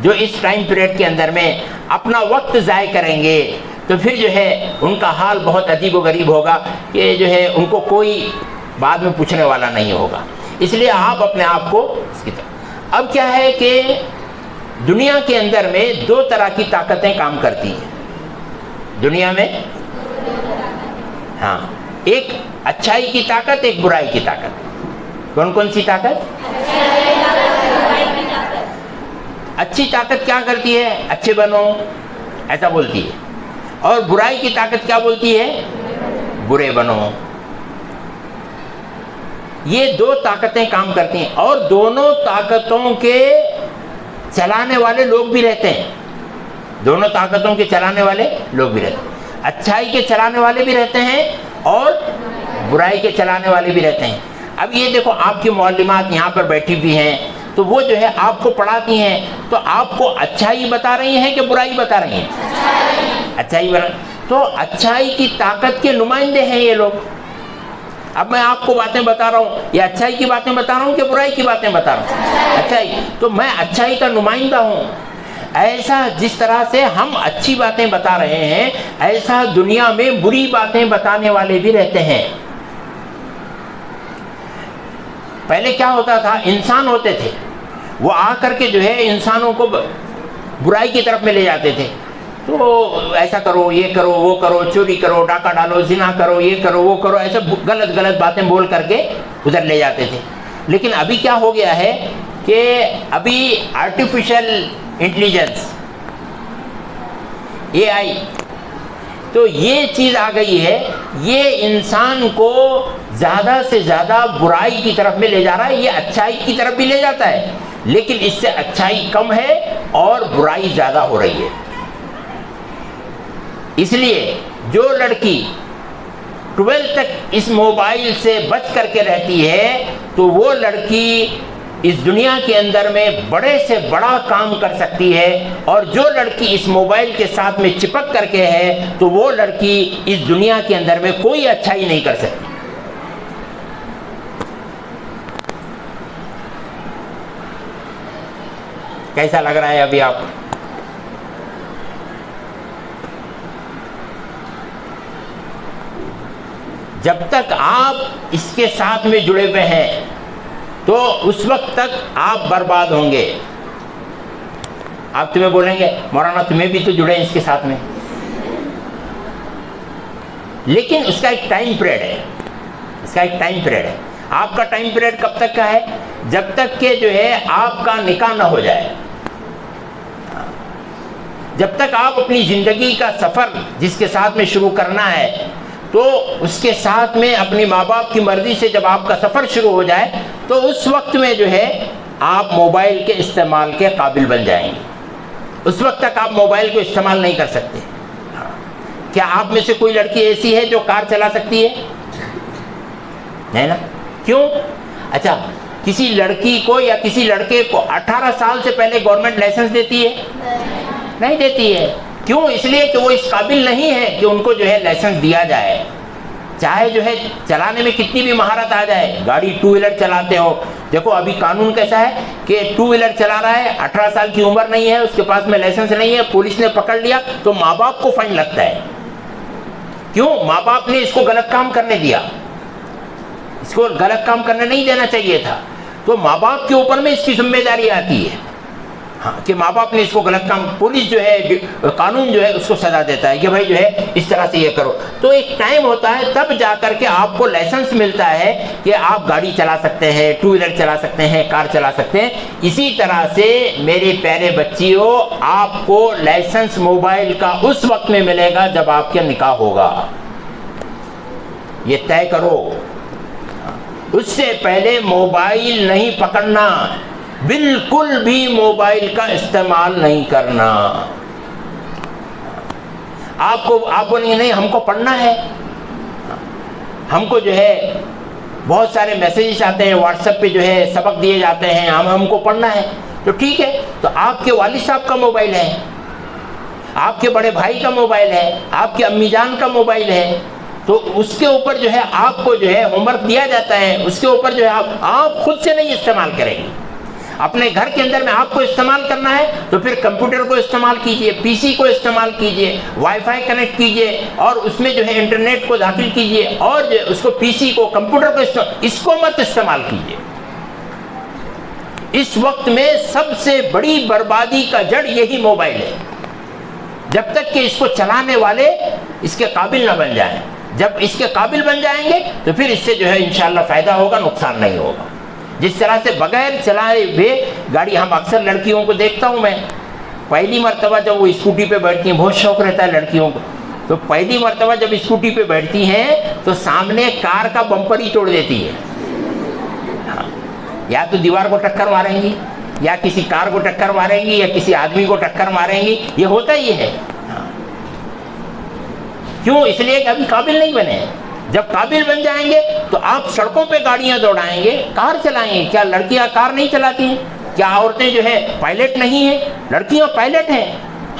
جو اس ٹائم پیریڈ کے اندر میں اپنا وقت ضائع کریں گے تو پھر جو ہے ان کا حال بہت عجیب و غریب ہوگا کہ جو ہے ان کو کوئی بعد میں پوچھنے والا نہیں ہوگا. اس لیے آپ اپنے آپ کو اس کی طرف. اب کیا ہے کہ دنیا کے اندر میں 2 طرح کی طاقتیں کام کرتی ہیں دنیا میں. ہاں, ایک اچھائی کی طاقت, ایک برائی کی طاقت. کون کون سی طاقت؟ اچھی طاقت کیا کرتی ہے؟ اچھے بنو, ایسا بولتی ہے. اور برائی کی طاقت کیا بولتی ہے؟ برے بنو. یہ 2 طاقتیں کام کرتی ہیں اور دونوں طاقتوں کے چلانے والے لوگ بھی رہتے ہیں. دونوں طاقتوں کے چلانے والے لوگ بھی رہتے ہیں. اچھائی کے چلانے والے بھی رہتے ہیں اور برائی کے چلانے والے بھی رہتے ہیں. اب یہ دیکھو آپ کی معلمات یہاں پر بیٹھی بھی ہیں تو وہ جو ہے آپ کو پڑھاتی ہیں تو آپ کو اچھائی بتا رہی ہیں کہ برائی بتا رہی ہیں؟ اچھائی بتا. تو اچھائی کی طاقت کے نمائندے ہیں یہ لوگ. اب میں آپ کو باتیں بتا رہا ہوں, یہ اچھائی کی باتیں بتا رہا ہوں کہ برائی کی باتیں بتا رہا ہوں؟ اچھائی. تو میں اچھائی کا نمائندہ ہوں. ایسا جس طرح سے ہم اچھی باتیں بتا رہے ہیں ایسا دنیا میں بری باتیں بتانے والے بھی رہتے ہیں. پہلے کیا ہوتا تھا, انسان ہوتے تھے وہ آ کر کے جو ہے انسانوں کو برائی کی طرف میں لے جاتے تھے. تو ایسا کرو, یہ کرو, وہ کرو, چوری کرو, ڈاکہ ڈالو, زنا کرو, یہ کرو, وہ کرو, ایسے غلط غلط باتیں بول کر کے ادھر لے جاتے تھے. لیکن ابھی کیا ہو گیا ہے کہ ابھی آرٹیفیشل انٹیلیجنس AI تو یہ چیز آ گئی ہے, یہ انسان کو زیادہ سے زیادہ برائی کی طرف میں لے جا رہا ہے. یہ اچھائی کی طرف بھی لے جاتا ہے لیکن اس سے اچھائی کم ہے اور برائی زیادہ ہو رہی ہے. اس لیے جو لڑکی 12 تک اس موبائل سے بچ کر کے رہتی ہے تو وہ لڑکی اس دنیا کے اندر میں بڑے سے بڑا کام کر سکتی ہے، اور جو لڑکی اس موبائل کے ساتھ میں چپک کر کے ہے تو وہ لڑکی اس دنیا کے اندر میں کوئی اچھائی نہیں کر سکتی۔ کیسا لگ رہا ہے ابھی آپ کو؟ جب تک آپ اس کے ساتھ میں جڑے ہوئے ہیں تو اس وقت تک آپ برباد ہوں گے۔ آپ تمہیں بولیں گے مولانا تمہیں بھی تو جڑے ہیں اس کے ساتھ میں، لیکن اس کا ایک ٹائم پیریڈ ہے، اس کا ایک ٹائم پیریڈ ہے۔ آپ کا ٹائم پیریڈ کب تک کا ہے؟ جب تک کہ جو ہے آپ کا نکاح نہ ہو جائے، جب تک آپ اپنی زندگی کا سفر جس کے ساتھ میں شروع کرنا ہے تو اس کے ساتھ میں اپنی ماں باپ کی مرضی سے جب آپ کا سفر شروع ہو جائے تو اس وقت میں جو ہے آپ موبائل کے استعمال کے قابل بن جائیں گے۔ اس وقت تک آپ موبائل کو استعمال نہیں کر سکتے۔ کیا آپ میں سے کوئی لڑکی ایسی ہے جو کار چلا سکتی ہے نا؟ کیوں؟ اچھا، کسی لڑکی کو یا کسی لڑکے کو 18 سال سے پہلے گورنمنٹ لائسنس دیتی ہے؟ نہیں دیتی ہے۔ کیوں؟ اس لیے کہ وہ اس قابل نہیں ہے کہ ان کو جو ہے لائسنس دیا جائے، چاہے جو ہے چلانے میں کتنی بھی مہارت آ جائے۔ گاڑی 2 ویلر چلاتے ہو، دیکھو ابھی قانون کیسا ہے کہ 2 ویلر چلا رہا ہے، 18 سال کی عمر نہیں ہے، اس کے پاس میں لائسنس نہیں ہے، پولیس نے پکڑ لیا تو ماں باپ کو فائن لگتا ہے۔ کیوں؟ ماں باپ نے اس کو غلط کام کرنے دیا، اس کو غلط کام کرنے نہیں دینا چاہیے تھا، تو ماں باپ کے اوپر میں اس کی ذمہ داری آتی ہے کہ ماں باپ نے اس کو غلط کام، پولیس جو ہے قانون جو ہے اس کو سزا دیتا ہے کہ بھائی جو ہے اس طرح سے یہ کرو۔ تو ایک ٹائم ہوتا ہے تب جا کر کے آپ کو لائسنس ملتا ہے کہ آپ گاڑی چلا سکتے ہیں، 2 ویلر چلا سکتے ہیں، کار چلا سکتے ہیں۔ اسی طرح سے میرے پیارے بچیوں، آپ کو لائسنس موبائل کا اس وقت میں ملے گا جب آپ کا نکاح ہوگا، یہ طے کرو۔ اس سے پہلے موبائل نہیں پکڑنا، بالکل بھی موبائل کا استعمال نہیں کرنا۔ آپ بولیں گے نہیں ہم کو پڑھنا ہے، ہم کو جو ہے بہت سارے میسیجز آتے ہیں واٹس ایپ پہ، جو ہے سبق دیے جاتے ہیں، ہم کو پڑھنا ہے، تو ٹھیک ہے، تو آپ کے والد صاحب کا موبائل ہے، آپ کے بڑے بھائی کا موبائل ہے، آپ کے امی جان کا موبائل ہے، تو اس کے اوپر جو ہے آپ کو جو ہے ہوم ورک دیا جاتا ہے، اس کے اوپر جو ہے آپ خود سے نہیں استعمال کریں گے۔ اپنے گھر کے اندر میں آپ کو استعمال کرنا ہے تو پھر کمپیوٹر کو استعمال کیجئے، پی سی کو استعمال کیجئے، وائی فائی کنیکٹ کیجئے، اور اس میں جو ہے انٹرنیٹ کو داخل کیجئے، اور جو اس کو پی سی کو کمپیوٹر کو اس کو مت استعمال کیجئے۔ اس وقت میں سب سے بڑی بربادی کا جڑ یہی موبائل ہے، جب تک کہ اس کو چلانے والے اس کے قابل نہ بن جائیں۔ جب اس کے قابل بن جائیں گے تو پھر اس سے جو ہے انشاءاللہ فائدہ ہوگا، نقصان نہیں ہوگا۔ جس طرح سے بغیر چلائے ہوئے گاڑی، ہم اکثر لڑکیوں کو دیکھتا ہوں میں، پہلی مرتبہ جب وہ اسکوٹی پہ بیٹھتی ہیں، بہت شوق رہتا ہے لڑکیوں کو، تو پہلی مرتبہ جب اسکوٹی پہ بیٹھتی ہیں تو سامنے کار کا بمپر ہی توڑ دیتی ہے، یا تو دیوار کو ٹکر ماریں گی، یا کسی کار کو ٹکر ماریں گی، یا کسی آدمی کو ٹکر ماریں گی، یہ ہوتا ہی ہے۔ کیوں؟ اس لیے کہ ابھی قابل نہیں بنے ہیں۔ جب قابل بن جائیں گے تو آپ سڑکوں پہ گاڑیاں دوڑائیں گے، کار چلائیں گے۔ کیا لڑکیاں کار نہیں چلاتی ہیں؟ کیا عورتیں جو ہے پائلٹ نہیں ہیں؟ لڑکیاں پائلٹ ہیں،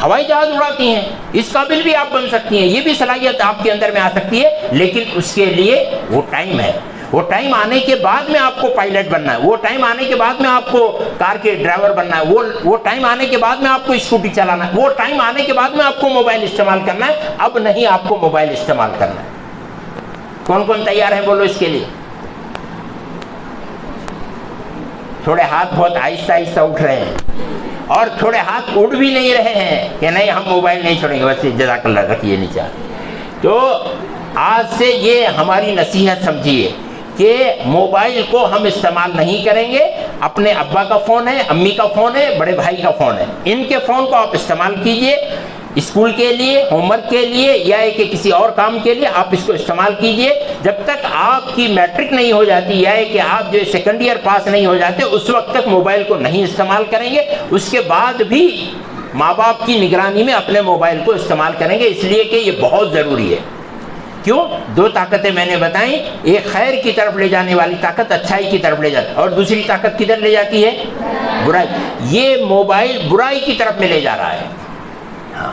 ہوائی جہاز اڑاتی ہیں، اس قابل بھی آپ بن سکتی ہیں، یہ بھی صلاحیت آپ کے اندر میں آ سکتی ہے، لیکن اس کے لیے وہ ٹائم ہے۔ وہ ٹائم آنے کے بعد میں آپ کو پائلٹ بننا ہے، وہ ٹائم آنے کے بعد میں آپ کو کار کے ڈرائیور بننا ہے، وہ ٹائم آنے کے بعد میں آپ کو اسکوٹی چلانا ہے، وہ ٹائم آنے کے بعد میں آپ کو موبائل استعمال کرنا ہے۔ اب نہیں آپ کو موبائل استعمال کرنا ہے۔ کون کون تیار ہے بولو اس کے لیے؟ تھوڑے ہاتھ بہت آہستہ آہستہ اٹھ رہے ہیں، اور تھوڑے ہاتھ اٹھ بھی نہیں رہے ہیں کہ نہیں ہم موبائل نہیں چھوڑیں گے، بس جزاک اللہ رکھیے نیچے۔ تو آج سے یہ ہماری نصیحت سمجھیے کہ موبائل کو ہم استعمال نہیں کریں گے۔ اپنے ابا کا فون ہے، امی کا فون ہے، بڑے بھائی کا فون ہے، ان کے فون کو آپ استعمال کیجئے، اسکول کے لیے، ہوم ورک کے لیے، یا کہ کسی اور کام کے لیے آپ اس کو استعمال کیجئے۔ جب تک آپ کی میٹرک نہیں ہو جاتی، یا کہ آپ جو سیکنڈ ایئر پاس نہیں ہو جاتے، اس وقت تک موبائل کو نہیں استعمال کریں گے۔ اس کے بعد بھی ماں باپ کی نگرانی میں اپنے موبائل کو استعمال کریں گے، اس لیے کہ یہ بہت ضروری ہے۔ کیوں؟ دو طاقتیں میں نے بتائیں، ایک خیر کی طرف لے جانے والی طاقت، اچھائی کی طرف لے جاتی، اور دوسری طاقت کدھر لے جاتی ہے؟ برائی۔ یہ موبائل برائی کی طرف میں لے جا رہا ہے۔ ہاں،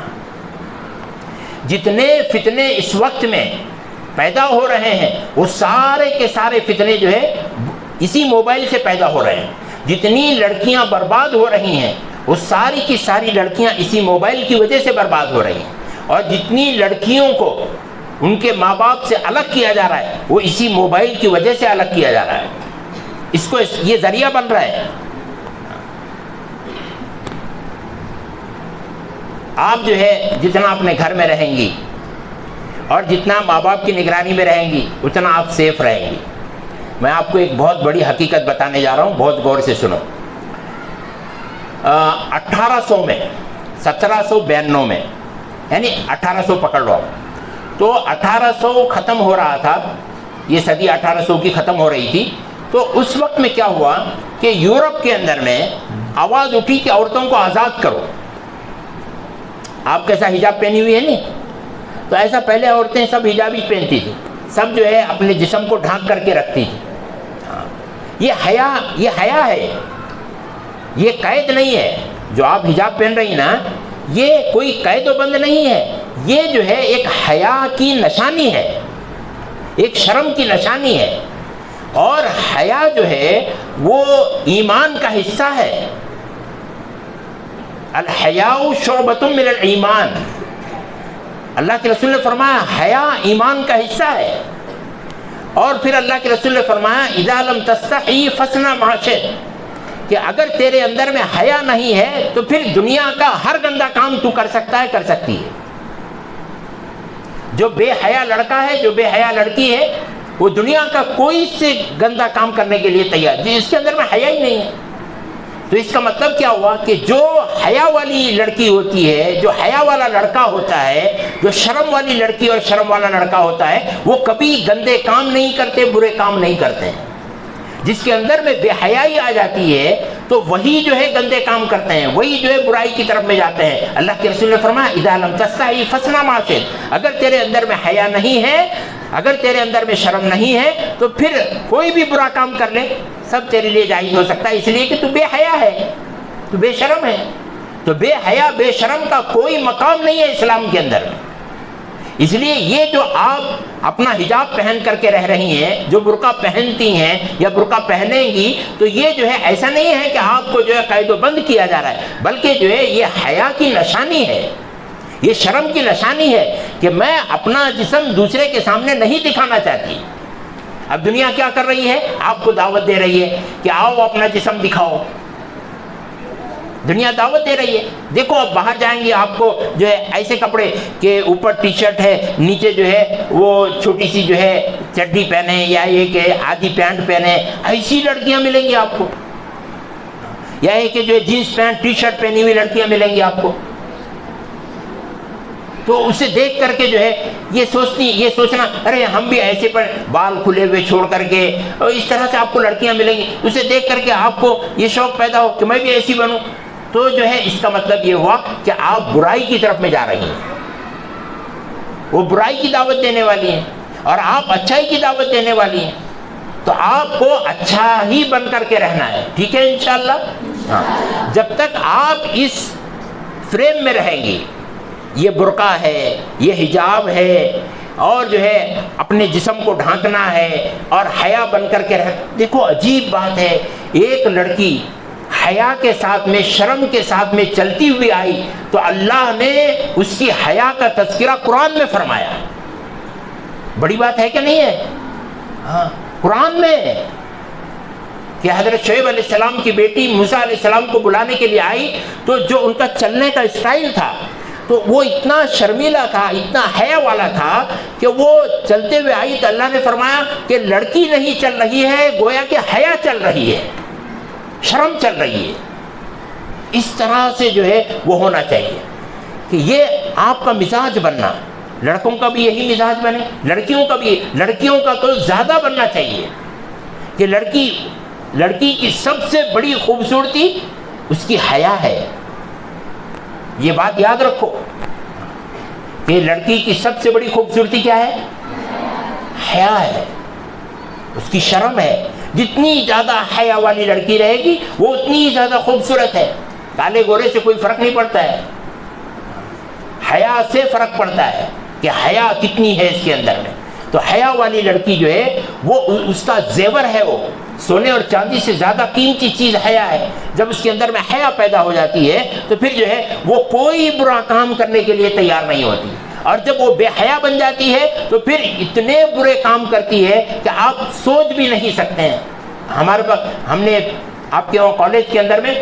جتنے فتنے اس وقت میں پیدا ہو رہے ہیں وہ سارے کے سارے فتنے جو ہے اسی موبائل سے پیدا ہو رہے ہیں۔ جتنی لڑکیاں برباد ہو رہی ہیں وہ ساری کی ساری لڑکیاں اسی موبائل کی وجہ سے برباد ہو رہی ہیں، اور جتنی لڑکیوں کو ان کے ماں باپ سے الگ کیا جا رہا ہے وہ اسی موبائل کی وجہ سے الگ کیا جا رہا ہے۔ اس کو یہ ذریعہ بن رہا ہے۔ آپ جو ہے جتنا اپنے گھر میں رہیں گی اور جتنا ماں باپ کی نگرانی میں رہیں گی اتنا آپ سیف رہیں گی۔ میں آپ کو ایک بہت بڑی حقیقت بتانے جا رہا ہوں، بہت غور سے سنو۔ 1800 میں 1792 میں، یعنی 1800 پکڑ لو، تو 1800 ختم ہو رہا تھا، یہ صدی 1800 کی ختم ہو رہی تھی، تو اس وقت میں کیا ہوا کہ یورپ کے اندر میں آواز اٹھی کہ عورتوں کو آزاد کرو۔ آپ کیسا حجاب پہنی ہوئی ہے نہیں، تو ایسا پہلے عورتیں سب حجاب ہی پہنتی تھی، سب جو ہے اپنے جسم کو ڈھانک کر کے رکھتی تھی۔ یہ حیا ہے، یہ قید نہیں ہے۔ جو آپ حجاب پہن رہی نا، یہ کوئی قید و بند نہیں ہے، یہ جو ہے ایک حیا کی نشانی ہے، ایک شرم کی نشانی ہے، اور حیا جو ہے وہ ایمان کا حصہ ہے۔ الحیاء شعبۃ من الایمان، اللہ کے رسول نے فرمایا حیا ایمان کا حصہ ہے۔ اور پھر اللہ کے رسول نے فرمایا اذا لم تستحی فاصنع ما شئت، کہ اگر تیرے اندر میں حیا نہیں ہے تو پھر دنیا کا ہر گندا کام تو کر سکتا ہے، کر سکتی ہے۔ جو بے حیا لڑکا ہے، جو بے حیا لڑکی ہے، وہ دنیا کا کوئی سے گندا کام کرنے کے لیے تیار، جس کے اندر میں حیا ہی نہیں ہے۔ تو اس کا مطلب کیا ہوا کہ جو حیا والی لڑکی ہوتی ہے، جو حیا والا لڑکا ہوتا ہے، جو شرم والی لڑکی اور شرم والا لڑکا ہوتا ہے، وہ کبھی گندے کام نہیں کرتے، برے کام نہیں کرتے ہیں۔ جس کے اندر میں بے حیائی آ جاتی ہے تو وہی جو ہے گندے کام کرتے ہیں، وہی جو ہے برائی کی طرف میں جاتے ہیں۔ اللہ کے رسول نے فرمایا اذا لم تستحی فاصنع ما شئت، اگر تیرے اندر میں حیا نہیں ہے، اگر تیرے اندر میں شرم نہیں ہے تو پھر کوئی بھی برا کام کر لے، سب تیرے لیے جائز ہو سکتا ہے، اس لیے کہ تو بے حیا ہے، تو بے شرم ہے۔ تو بے حیا بے شرم کا کوئی مقام نہیں ہے اسلام کے اندر۔ اس لیے یہ جو آپ اپنا حجاب پہن کر کے رہ رہی ہیں، جو برقع پہنتی ہیں یا برقع پہنیں گی، تو یہ جو ہے ایسا نہیں ہے کہ آپ کو جو ہے قید و بند کیا جا رہا ہے، بلکہ جو ہے یہ حیا کی نشانی ہے، یہ شرم کی نشانی ہے کہ میں اپنا جسم دوسرے کے سامنے نہیں دکھانا چاہتی۔ اب دنیا کیا کر رہی ہے؟ آپ کو دعوت دے رہی ہے کہ آؤ اپنا جسم دکھاؤ۔ دنیا دعوت دے رہی ہے۔ دیکھو اب باہر جائیں گے آپ کو جو ہے ایسے کپڑے کہ اوپر ٹی شرٹ ہے، نیچے جو ہے وہ چھوٹی سی جو ہے چڈی پہنے یا یہ کہ آدھی پینٹ پہنے، ایسی لڑکیاں ملیں گی آپ کو، یا یہ کہ جو ہے جینس پینٹ ٹی شرٹ پہنی ہوئی لڑکیاں ملیں گی آپ کو۔ تو اسے دیکھ کر کے جو ہے یہ سوچنا ارے ہم بھی ایسے پر بال کھلے ہوئے چھوڑ کر کے، اور اس طرح سے آپ کو لڑکیاں ملیں گی، اسے دیکھ کر کے آپ کو یہ شوق پیدا ہو کہ میں بھی ایسی بنوں، تو جو ہے اس کا مطلب یہ ہوا کہ آپ برائی کی طرف میں جا رہی ہیں۔ وہ برائی کی دعوت دینے والی ہیں اور آپ اچھائی کی دعوت دینے والی ہیں، تو آپ کو اچھا ہی بن کر کے رہنا ہے، ٹھیک ہے انشاءاللہ۔ ہاں، جب تک آپ اس فریم میں رہیں گی، یہ برقع ہے، یہ حجاب ہے، اور جو ہے اپنے جسم کو ڈھانکنا ہے اور حیا بن کر کے دیکھو عجیب بات ہے، ایک لڑکی حیا کے ساتھ میں، شرم کے ساتھ میں چلتی ہوئی آئی تو اللہ نے اس کی حیا کا تذکرہ قرآن میں فرمایا۔ بڑی بات ہے کہ نہیں ہے؟ ہاں، قرآن میں کہ حضرت شعیب علیہ السلام کی بیٹی موسیٰ علیہ السلام کو بلانے کے لیے آئی، تو جو ان کا چلنے کا اسٹائل تھا تو وہ اتنا شرمیلا تھا، اتنا حیا والا تھا کہ وہ چلتے ہوئے آئی تو اللہ نے فرمایا کہ لڑکی نہیں چل رہی ہے، گویا کہ حیا چل رہی ہے، شرم چل رہی ہے۔ اس طرح سے جو ہے وہ ہونا چاہیے کہ یہ آپ کا مزاج بننا، لڑکوں کا بھی یہی مزاج بنے، لڑکیوں کا بھی، لڑکیوں کا تو زیادہ بننا چاہیے کہ لڑکی کی سب سے بڑی خوبصورتی اس کی حیا ہے۔ یہ بات یاد رکھو کہ لڑکی کی سب سے بڑی خوبصورتی کیا ہے؟ حیا ہے، اس کی شرم ہے. جتنی زیادہ حیا والی لڑکی رہے گی وہ اتنی زیادہ خوبصورت ہے. کالے گورے سے کوئی فرق نہیں پڑتا ہے، حیا سے فرق پڑتا ہے کہ حیا کتنی ہے اس کے اندر میں. تو حیا والی لڑکی جو ہے وہ اس کا زیور ہے، وہ سونے اور چاندی سے زیادہ قیمتی چیز حیا ہے. جب اس کے اندر میں حیا پیدا ہو جاتی ہے تو پھر جو ہے وہ کوئی برا کام کرنے کے لیے تیار نہیں ہوتی. اور جب وہ بے حیا بن جاتی ہے تو پھر اتنے برے کام کرتی ہے کہ آپ سوچ بھی نہیں سکتے ہیں. ہمارے پاس ہم نے آپ کے وہاں کالج کے اندر میں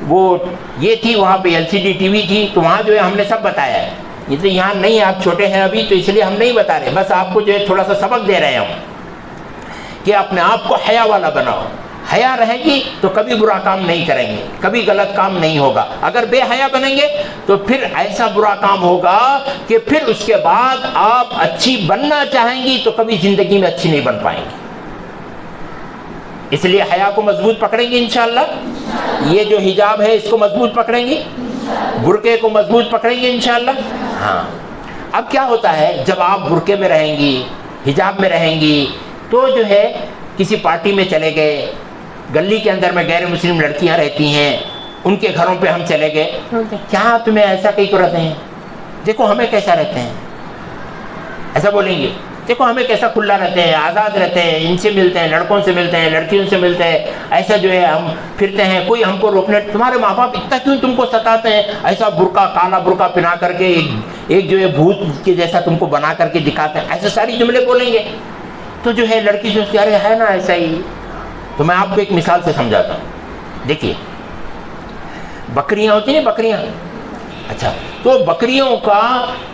وہ یہ تھی، وہاں پہ LCD TV تھی، تو وہاں جو ہے ہم نے سب بتایا ہے. یہ تو یہاں نہیں، آپ چھوٹے ہیں ابھی تو اس لیے ہم نہیں بتا رہے، بس آپ کو جو ہے تھوڑا سا سبق دے رہے ہوں کہ اپنے آپ کو حیا والا بناؤ. حیا رہے گی تو کبھی برا کام نہیں کریں گے، کبھی غلط کام نہیں ہوگا. اگر بے حیا بنیں گے تو پھر ایسا برا کام ہوگا کہ پھر اس کے بعد آپ اچھی بننا چاہیں گی تو کبھی زندگی میں اچھی نہیں بن پائیں گی. اس لیے حیا کو مضبوط پکڑیں گے انشاءاللہ. یہ جو حجاب ہے اس کو مضبوط پکڑیں گے، برقعے کو مضبوط پکڑیں گے انشاءاللہ. ہاں، اب کیا ہوتا ہے جب آپ برقعے میں رہیں گی، حجاب میں رہیں گی، تو جو ہے کسی پارٹی میں چلے گئے، گلی کے اندر میں غیر مسلم لڑکیاں رہتی ہیں، ان کے گھروں پہ ہم چلے گئے، کیا تمہیں ایسا کہیں کو رہتے ہیں؟ دیکھو ہمیں کیسا رہتے ہیں، ایسا بولیں گے. دیکھو ہمیں کیسا کھلا رہتے ہیں، آزاد رہتے ہیں، ان سے ملتے ہیں، لڑکوں سے ملتے ہیں، لڑکیوں سے ملتے ہیں، ایسا جو ہے ہم پھرتے ہیں، کوئی ہم کو روکنے. تمہارے ماں باپ اتنا کیوں تم کو ستاتے ہیں؟ ایسا برقع، کالا برقع پہنا کر کے ایک جو ہے بھوت کے جیسا تم کو بنا کر کے دکھاتے ہیں، ایسے ساری جملے بولیں گے. تو جو ہے لڑکی سوچتی ارے ہے نا ایسا ہی. تو میں آپ کو ایک مثال سے سمجھاتا ہوں. دیکھیے بکریاں ہوتی ہیں، بکریاں، اچھا تو بکریوں کا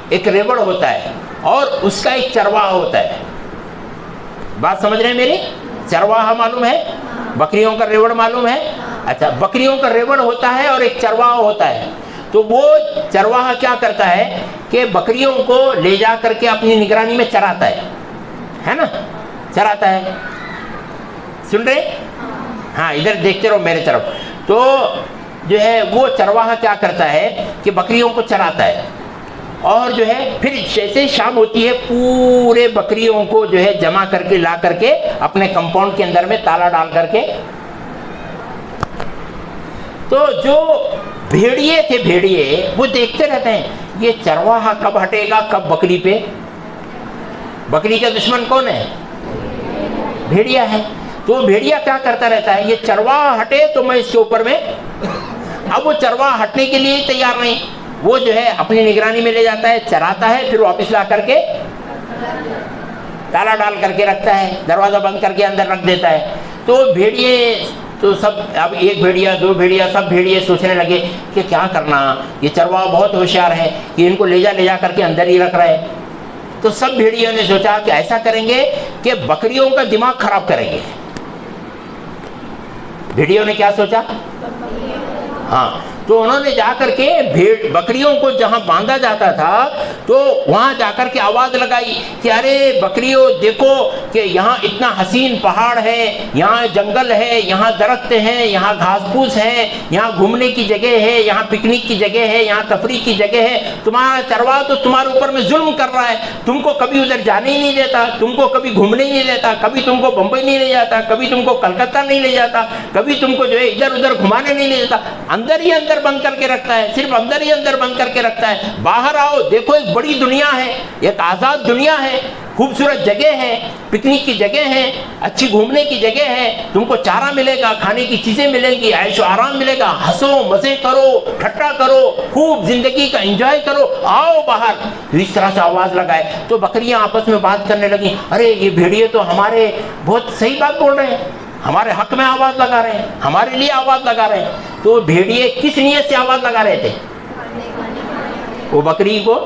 ایک ریوڑ ہوتا ہے اور اس کا ایک چرواہا ہوتا ہے. بات سمجھ رہے ہیں میری؟ چرواہا معلوم ہے، بکریوں کا ریوڑ معلوم ہے. اچھا بکریوں کا ریوڑ ہوتا ہے اور ایک چرواہا ہوتا ہے. تو وہ چرواہا کیا کرتا ہے کہ بکریوں کو لے جا کر کے اپنی نگرانی میں چراتا ہے نا، چراتا ہے. سن رہے؟ ہاں ادھر دیکھتے رہو میرے طرف. تو جو ہے وہ چرواہا کیا کرتا ہے کہ بکریوں کو چراتا ہے، اور جو ہے پھر جیسے شام ہوتی ہے پورے بکریوں کو جو ہے جمع کر کے لا کر کے اپنے کمپاؤنڈ کے اندر میں تالا ڈال کر کے. تو جو بھیڑیے تھے، بھیڑیے وہ دیکھتے رہتے ہیں یہ چرواہا کب ہٹے گا، کب بکری پہ. بکری کا دشمن کون ہے؟ بھیڑیا ہے. تو بھیڑیا کیا کرتا رہتا ہے، یہ چرواہا ہٹے تو میں اس کے اوپر میں. اب وہ چرواہا ہٹنے کے لیے تیار نہیں، وہ جو ہے اپنی نگرانی میں لے جاتا ہے، چراتا ہے، پھر واپس لا کر کے تالا ڈال کر کے رکھتا ہے، دروازہ بند کر کے اندر رکھ دیتا ہے. تو بھیڑیے تو سب، اب ایک بھیڑیا، دو بھیڑیا، سب بھیڑیے سوچنے لگے کہ کیا کرنا، یہ چرواہا بہت ہوشیار ہے کہ ان کو لے جا کر کے اندر ہی رکھ رہا ہے. تو سب بھیڑیوں نے سوچا کہ ایسا کریں گے کہ بکریوں کا دماغ خراب کریں گے. بھیڑیوں نے کیا سوچا؟ ہاں تو انہوں نے جا کر کے بکریوں کو جہاں باندھا جاتا تھا تو وہاں جا کر کے آواز لگائی کہ ارے بکریوں دیکھو کہ یہاں اتنا حسین پہاڑ ہے، یہاں جنگل ہے، یہاں درخت ہیں، یہاں گھاس پھوس ہے، یہاں گھومنے کی جگہ ہے، یہاں پکنک کی جگہ ہے، یہاں تفریح کی جگہ ہے. تمہارا چرواہا تو تمہارے اوپر میں ظلم کر رہا ہے، تم کو کبھی ادھر جانے ہی نہیں دیتا، تم کو کبھی گھومنے ہی نہیں دیتا، کبھی تم کو بمبئی نہیں لے جاتا، کبھی تم کو کلکتہ نہیں لے جاتا، کبھی تم کو جو ہے ادھر ادھر گھمانے نہیں لے جاتا، اندر ہی اندر بند کر کے رکھتا ہے، صرف اندر ہی اندر بند کر کے رکھتا ہے. باہر آؤ، دیکھو ایک بڑی دنیا ہے، ایک آزاد دنیا ہے، خوبصورت جگہ ہے، پکنک کی جگہ ہے، اچھی گھومنے کی جگہ ہے، تم کو چارہ ملے گا، کھانے کی چیزیں ملیں گی، عیش و آرام ملے گا، ہنسو مزے کرو، ٹھٹا کرو، خوب زندگی کا انجوائے کرو، آؤ باہر. اس طرح سے آواز لگائے تو بکریاں آپس میں بات کرنے لگیں، ارے یہ بھیڑیے تو ہمارے بہت صحیح بات بول رہے ہیں، ہمارے حق میں آواز لگا رہے ہیں، ہمارے لیے آواز لگا رہے ہیں. تو بھیڑیے کس نیت سے آواز لگا رہے تھے؟ وہ بکری کو،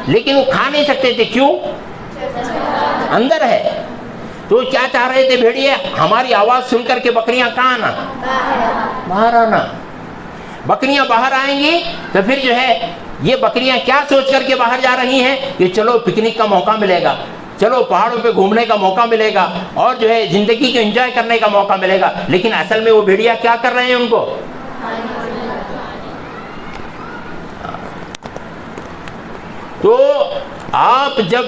لیکن وہ کھا نہیں سکتے تھے. کیوں؟ اندر ہے. تو کیا چاہ رہے تھے بھیڑیے؟ ہماری آواز سن کر کے بکریاں کہاں آنا؟ باہر آنا. بکریاں باہر آئیں گی تو پھر جو ہے یہ بکریاں کیا سوچ کر کے باہر جا رہی ہیں کہ چلو پکنک کا موقع ملے گا، چلو پہاڑوں پہ گھومنے کا موقع ملے گا، اور جو ہے زندگی کو انجوائے کرنے کا موقع ملے گا. لیکن اصل میں وہ بھیڑیا کیا کر رہے ہیں؟ ان کو تو آپ جب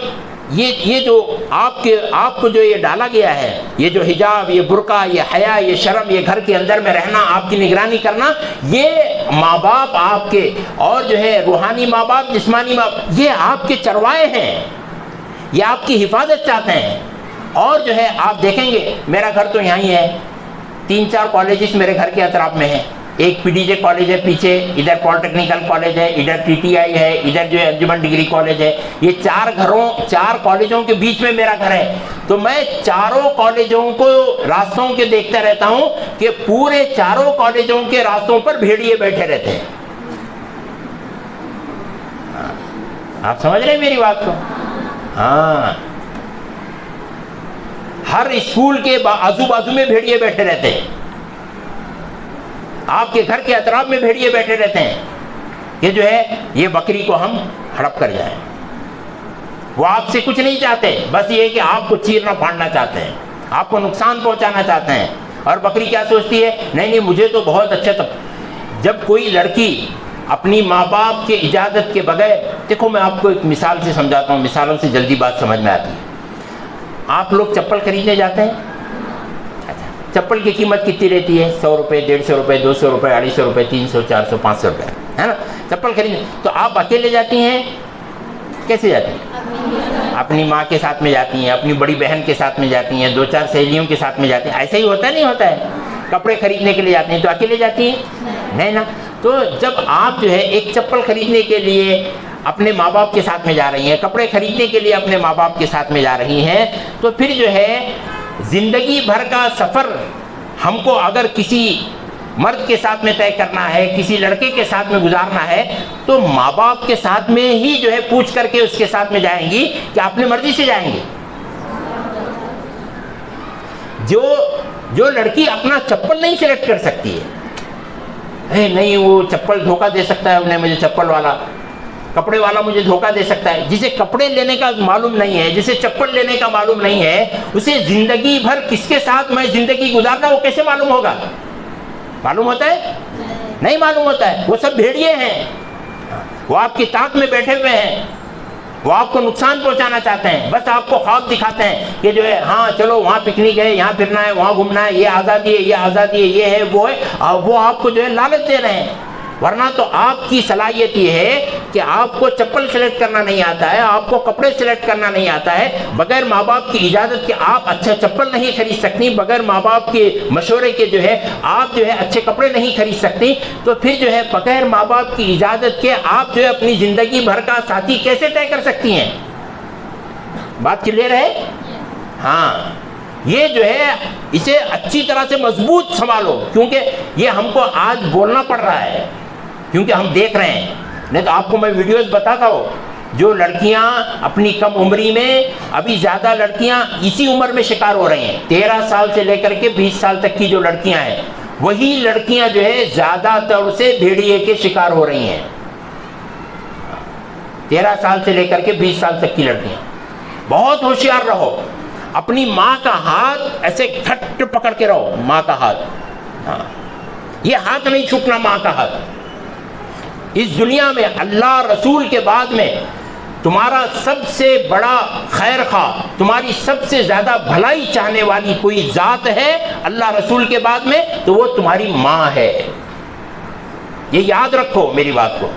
یہ جو آپ کو جو یہ ڈالا گیا ہے، یہ جو حجاب، یہ برقع، یہ حیا، یہ شرم، یہ گھر کے اندر میں رہنا، آپ کی نگرانی کرنا، یہ ماں باپ آپ کے، اور جو ہے روحانی ماں باپ، جسمانی ماں باپ، یہ آپ کے چروائے ہیں، یہ آپ کی حفاظت چاہتے ہیں. اور جو ہے آپ دیکھیں گے، میرا گھر تو یہاں ہی ہے، 3-4 کالجز میرے گھر کے اطراف میں ہیں. ایک پی ڈی جے کالج ہے پیچھے، ادھر پالیٹیکنیکل کالج ہے، ادھر ٹی ٹی آئی ہے، ادھر جو ہے انجمن ڈگری کالج ہے. یہ 4 کالجوں کے بیچ میں میرا گھر ہے. تو میں چاروں کالجوں کو راستوں کے دیکھتا رہتا ہوں کہ پورے 4 کالجوں کے راستوں پر بھیڑیے بیٹھے رہتے ہیں. آپ سمجھ رہے ہیں میری بات کو؟ ہاں، ہر اسکول کے آزو بازو میں بھیڑیے بیٹھے رہتے ہیں، آپ کے گھر کے اطراف میں بھیڑیے بیٹھے رہتے ہیں کہ جو ہے یہ بکری کو ہم ہڑپ کر جائیں. وہ آپ سے کچھ نہیں چاہتے، بس یہ کہ آپ کو چیرنا پھاڑنا چاہتے ہیں، آپ کو نقصان پہنچانا چاہتے ہیں. اور بکری کیا سوچتی ہے؟ نہیں مجھے تو بہت اچھا. جب کوئی لڑکی اپنی ماں باپ کے اجازت کے بغیر، دیکھو میں آپ کو ایک مثال سے سمجھاتا ہوں، مثالوں سے جلدی بات سمجھ میں آتی ہے. آپ لوگ چپل خریدنے جاتے ہیں، چپل کی قیمت کتنی رہتی ہے؟ 100 روپے، 150 روپے، 200 روپے، 250 روپے، 300، 400، 500 روپے، ہے نا؟ چپل خریدنے تو آپ اکیلے جاتی ہیں؟ کیسے جاتی ہیں؟ اپنی ماں کے ساتھ میں جاتی ہیں، اپنی بڑی بہن کے ساتھ میں جاتی ہیں، 2-4 سہیلیوں کے ساتھ میں جاتی ہیں. ایسا ہی ہوتا ہے نہیں ہوتا ہے؟ کپڑے خریدنے کے لیے جاتی ہیں تو اکیلے جاتی ہیں؟ نہیں نا. تو جب آپ جو ہے ایک چپل خریدنے کے لیے اپنے ماں باپ کے ساتھ میں جا رہی ہیں، کپڑے خریدنے کے لیے اپنے ماں باپ کے ساتھ میں جا رہی ہیں، تو پھر جو ہے زندگی بھر کا سفر ہم کو اگر کسی مرد کے ساتھ میں طے کرنا ہے، کسی لڑکے کے ساتھ میں گزارنا ہے، تو ماں باپ کے ساتھ میں ہی جو ہے پوچھ کر کے اس کے ساتھ میں جائیں گی کہ اپنی مرضی سے جائیں گے. جو لڑکی اپنا چپل نہیں سلیکٹ کر سکتی ہے، نہیں وہ چپل دھوکہ دے سکتا ہے انہیں، مجھے چپل والا، کپڑے والا مجھے دھوکہ دے سکتا ہے. جسے کپڑے لینے کا معلوم نہیں ہے، جسے چپل لینے کا معلوم نہیں ہے، اسے زندگی بھر کس کے ساتھ میں زندگی گزارنا وہ کیسے معلوم ہوگا؟ معلوم ہوتا ہے؟ نہیں معلوم ہوتا ہے. وہ سب بھیڑیے ہیں، وہ آپ کی طاق میں بیٹھے ہوئے ہیں، وہ آپ کو نقصان پہنچانا چاہتے ہیں. بس آپ کو خواب دکھاتے ہیں کہ جو ہے ہاں چلو وہاں پکنک ہے، یہاں پھرنا ہے، وہاں گھومنا ہے، یہ آزادی ہے، یہ آزادی ہے، یہ ہے، وہ ہے. وہ آپ کو جو ہے لالچ دے رہے ہیں. ورنہ تو آپ کی صلاحیت یہ ہے کہ آپ کو چپل سلیکٹ کرنا نہیں آتا ہے، آپ کو کپڑے سلیکٹ کرنا نہیں آتا ہے. بغیر ماں باپ کی اجازت کے آپ اچھا چپل نہیں خرید سکتی، بغیر ماں باپ کے مشورے کے جو ہے آپ جو ہے اچھے کپڑے نہیں خرید سکتی. تو پھر جو ہے بغیر ماں باپ کی اجازت کے آپ جو ہے اپنی زندگی بھر کا ساتھی کیسے طے کر سکتی ہیں؟ بات کلیئر ہے؟ ہاں، یہ جو ہے اسے اچھی طرح سے مضبوط سنبھالو، کیونکہ یہ ہم کو آج بولنا پڑ رہا ہے، کیونکہ ہم دیکھ رہے ہیں. نہیں تو آپ کو میں ویڈیوز بتاتا ہوں، جو لڑکیاں اپنی کم عمری میں، ابھی زیادہ لڑکیاں اسی عمر میں شکار ہو رہی ہیں، 13 سال سے لے کر کے 20 سال تک کی جو لڑکیاں ہیں، وہی لڑکیاں جو ہے زیادہ طور سے بھیڑیے کے شکار ہو رہی ہیں. 13 سال سے لے کر کے 20 سال تک کی لڑکیاں. بہت ہوشیار رہو، اپنی ماں کا ہاتھ ایسے گھٹ پکڑ کے رہو، ماں کا ہاتھ. ہاں، یہ ہاتھ نہیں چھوٹنا، ماں کا ہاتھ. اس دنیا میں اللہ رسول کے بعد میں تمہارا سب سے بڑا خیر خواہ، تمہاری سب سے زیادہ بھلائی چاہنے والی کوئی ذات ہے اللہ رسول کے بعد میں، تو وہ تمہاری ماں ہے. یہ یاد رکھو میری بات کو.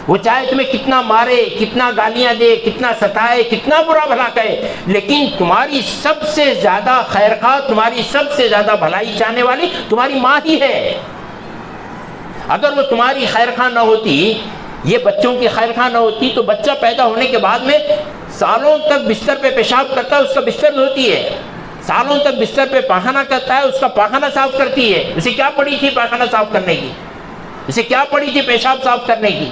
وہ چاہے تمہیں کتنا مارے، کتنا گالیاں دے، کتنا ستائے، کتنا برا بھلا کہے، لیکن تمہاری سب سے زیادہ خیر خواہ، تمہاری سب سے زیادہ بھلائی چاہنے والی تمہاری ماں ہی ہے. اگر وہ تمہاری خیر خواہ نہ ہوتی، یہ بچوں کی خیر خواہ نہ ہوتی، تو بچہ پیدا ہونے کے بعد میں سالوں تک بستر پہ پیشاب کرتا ہے، اس کا بستر دھوتی ہے. سالوں تک بستر پہ پاخانہ کرتا ہے، اس کا پاخانہ صاف کرتی ہے. اسے کیا پڑی تھی پاخانہ صاف کرنے کی؟ اسے کیا پڑی تھی پیشاب صاف کرنے کی؟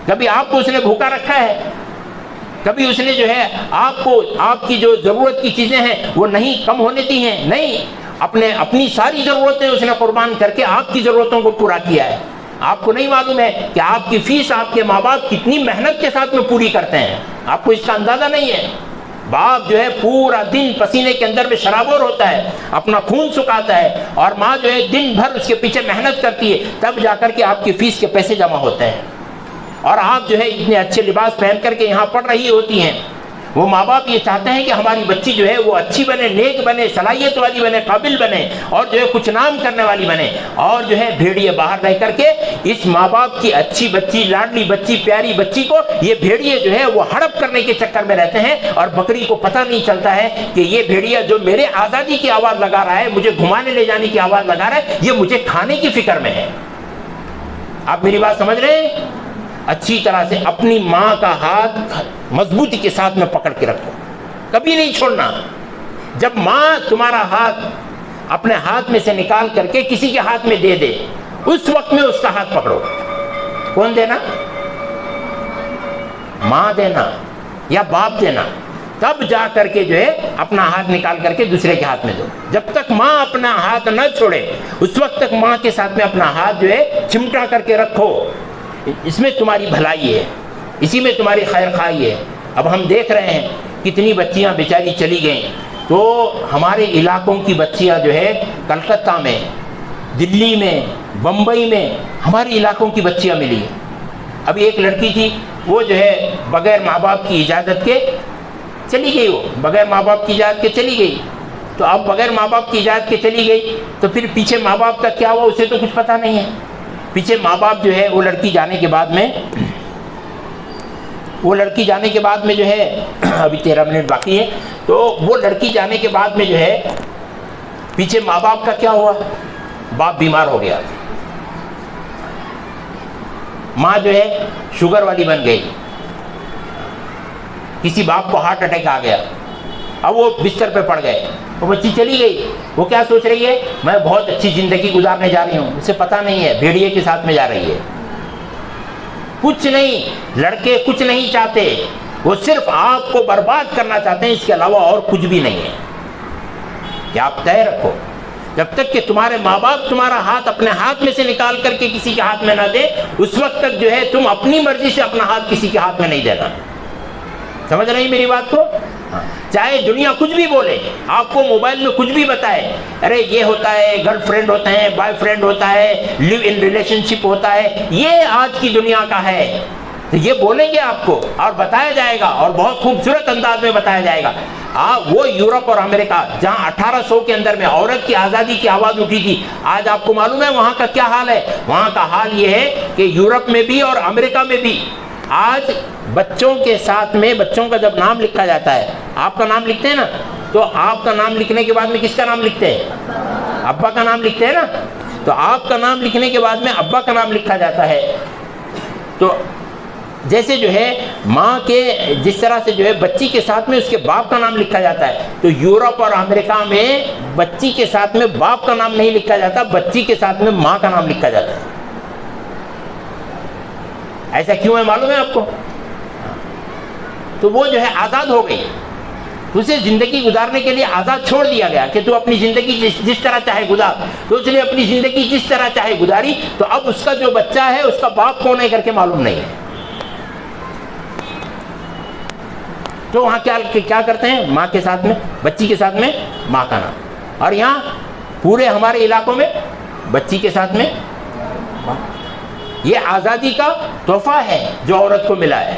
کبھی آپ کو اس نے بھوکا رکھا ہے؟ کبھی اس نے جو ہے آپ کو، آپ کی جو ضرورت کی چیزیں ہیں وہ نہیں کم ہونے دی ہیں؟ نہیں، اپنی ساری ضرورتیں اس نے قربان کر کے آپ کی ضرورتوں کو پورا کیا ہے. آپ کو نہیں معلوم ہے کہ آپ کی فیس آپ کے ماں باپ کتنی محنت کے ساتھ میں پوری کرتے ہیں. آپ کو اس کا اندازہ نہیں ہے. باپ جو ہے پورا دن پسینے کے اندر میں شرابور ہوتا ہے، اپنا خون سکھاتا ہے، اور ماں جو ہے دن بھر اس کے پیچھے محنت کرتی ہے، تب جا کر کے آپ کی فیس کے پیسے جمع ہوتے ہیں. اور آپ جو ہے اتنے اچھے لباس پہن کر کے یہاں پڑھ رہی ہوتی ہیں. وہ ماں باپ یہ چاہتے ہیں کہ ہماری بچی جو ہے وہ اچھی بنے، نیک بنے، صلاحیت والی بنے، قابل بنے، اور جو ہے کچھ نام کرنے والی بنے، اور جو ہے بھیڑیے باہر رہ کر کے اس ماں باپ کی اچھی بچی، لاڈلی بچی، پیاری بچی کو یہ بھیڑیے جو ہے وہ ہڑپ کرنے کے چکر میں رہتے ہیں، اور بکری کو پتہ نہیں چلتا ہے کہ یہ بھیڑیا جو میرے آزادی کی آواز لگا رہا ہے، مجھے گھمانے لے جانے کی آواز لگا رہا ہے، یہ مجھے کھانے کی فکر میں ہے۔ آپ میری بات سمجھ رہے ہیں؟ اچھی طرح سے اپنی ماں کا ہاتھ مضبوطی کے ساتھ میں پکڑ کے رکھو، کبھی نہیں چھوڑنا۔ جب ماں تمہارا ہاتھ اپنے ہاتھ میں سے نکال کر کے کسی کے ہاتھ میں دے دے، اس وقت میں اس کا ہاتھ پکڑو۔ کون دینا؟ ماں دینا یا باپ دینا، تب جا کر کے جو ہے اپنا ہاتھ نکال کر کے دوسرے کے ہاتھ میں دو۔ جب تک ماں اپنا ہاتھ نہ چھوڑے اس وقت تک ماں کے ساتھ میں اپنا ہاتھ جو ہے چمٹا کر کے رکھو۔ اس میں تمہاری بھلائی ہے، اسی میں تمہاری خیر خواہی ہے۔ اب ہم دیکھ رہے ہیں کتنی بچیاں بیچاری چلی گئیں، تو ہمارے علاقوں کی بچیاں جو ہے کلکتہ میں، دلی میں، بمبئی میں ہمارے علاقوں کی بچیاں ملی ہیں۔ ابھی ایک لڑکی تھی، وہ جو ہے بغیر ماں باپ کی اجازت کے چلی گئی، وہ بغیر ماں باپ کی اجازت کے چلی گئی۔ تو اب بغیر ماں باپ کی اجازت کے چلی گئی تو پھر پیچھے ماں باپ کا کیا ہوا اسے تو کچھ پتہ نہیں ہے۔ پیچھے ماں باپ جو ہے وہ لڑکی جانے کے بعد میں جو ہے ابھی 13 منٹ باقی ہے، تو وہ لڑکی جانے کے بعد میں جو ہے پیچھے ماں باپ کا کیا ہوا؟ باپ بیمار ہو گیا، ماں جو ہے شوگر والی بن گئی، کسی باپ کو ہارٹ اٹیک آ گیا، اب وہ بستر پہ پڑ گئے، وہ بچی چلی گئی۔ وہ کیا سوچ رہی ہے؟ میں بہت اچھی زندگی گزارنے جا رہی ہوں، اسے پتہ نہیں ہے بھیڑیے کے ساتھ میں جا رہی ہے۔ کچھ نہیں، لڑکے کچھ نہیں چاہتے، وہ صرف آپ کو برباد کرنا چاہتے ہیں، اس کے علاوہ اور کچھ بھی نہیں ہے۔ کہ آپ طے رکھو، جب تک کہ تمہارے ماں باپ تمہارا ہاتھ اپنے ہاتھ میں سے نکال کر کے کسی کے ہاتھ میں نہ دے، اس وقت تک جو ہے تم اپنی مرضی سے اپنا ہاتھ کسی کے ہاتھ میں نہیں دینا۔ سمجھ رہی میری بات کو؟ چاہے دنیا کچھ بھی بولے، آپ کو موبائل میں کچھ بھی بتائے، ارے یہ ہوتا ہے، گرل فرینڈ ہوتے ہیں، بوائے فرینڈ ہوتا ہے، لیو ان ریلیشن شپ ہوتا ہے، یہ آج کی دنیا کا ہے، تو یہ بولیں گے آپ کو اور بتایا جائے گا، اور بہت خوبصورت انداز میں بتایا جائے گا۔ وہ یورپ اور امریکہ جہاں 1800 کے اندر میں عورت کی آزادی کی آواز اٹھی تھی، آج آپ کو معلوم ہے وہاں کا کیا حال ہے؟ وہاں کا حال یہ ہے کہ یورپ میں بھی اور امریکہ میں بھی آج بچوں کے ساتھ میں، بچوں کا جب نام لکھا جاتا ہے، آپ کا نام لکھتے ہیں نا، تو آپ کا نام لکھنے کے بعد میں کس کا نام لکھتے ہیں؟ ابا کا نام لکھتے ہیں نا۔ تو آپ کا نام لکھنے کے بعد میں ابا کا نام لکھا جاتا ہے۔ تو جیسے جو ہے ماں کے جس طرح سے جو ہے بچی کے ساتھ میں اس کے باپ کا نام لکھا جاتا ہے، تو یورپ اور امریکہ میں بچی کے ساتھ میں باپ کا نام نہیں لکھا جاتا، بچی کے ساتھ میں ماں کا نام لکھا جاتا ہے۔ ایسا کیوں ہے معلوم ہے آپ کو؟ تو وہ جو ہے آزاد ہو گئی، اسے زندگی گزارنے کے لیے آزاد چھوڑ دیا گیا کہ تو اپنی زندگی جس طرح چاہے گزار۔ تو اس نے اپنی زندگی جس طرح چاہے گزاری، تو اب اس کا جو بچہ ہے اس کا باپ کون ہے کر کے معلوم نہیں ہے۔ تو وہاں کیا کرتے ہیں؟ ماں کے ساتھ میں، بچی کے ساتھ میں ماں کا نام، اور یہاں پورے ہمارے علاقوں میں بچی کے ساتھ میں ماں۔ یہ آزادی کا تحفہ ہے جو عورت کو ملا ہے۔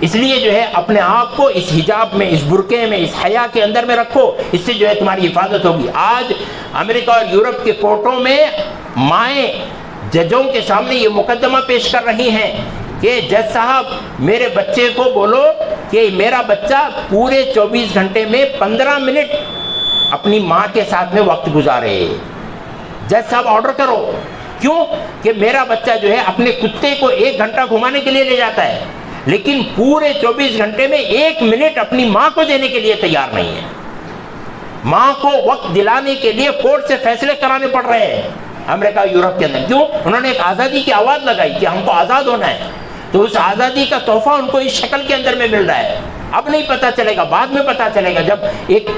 اس لیے جو ہے اپنے آپ کو اس حجاب میں، اس برقعے میں، اس حیا کے اندر میں رکھو، اس سے جو ہے تمہاری حفاظت ہوگی۔ آج امریکہ اور یورپ کے کورٹوں میں مائیں ججوں کے سامنے یہ مقدمہ پیش کر رہی ہیں کہ جج صاحب میرے بچے کو بولو کہ میرا بچہ پورے 24 گھنٹے میں 15 منٹ اپنی ماں کے ساتھ میں وقت گزارے۔ جج صاحب آرڈر کرو، کیوں کہ میرا بچہ جو ہے اپنے کتے کو 1 گھنٹہ گھمانے کے لیے لے جاتا ہے، لیکن پورے 24 گھنٹے میں 1 منٹ اپنی ماں کو دینے کے لیے تیار نہیں ہے۔ ماں کو وقت دلانے کے لیے کورٹ سے فیصلے کرانے پڑ رہے ہیں امریکہ یورپ کے اندر۔ کیوں؟ انہوں نے ایک آزادی کی آواز لگائی کہ ہم کو آزاد ہونا ہے، تو اس آزادی کا تحفہ ان کو اس شکل کے اندر میں مل رہا ہے۔ اب نہیں پتہ چلے گا، بعد میں پتہ چلے گا، جب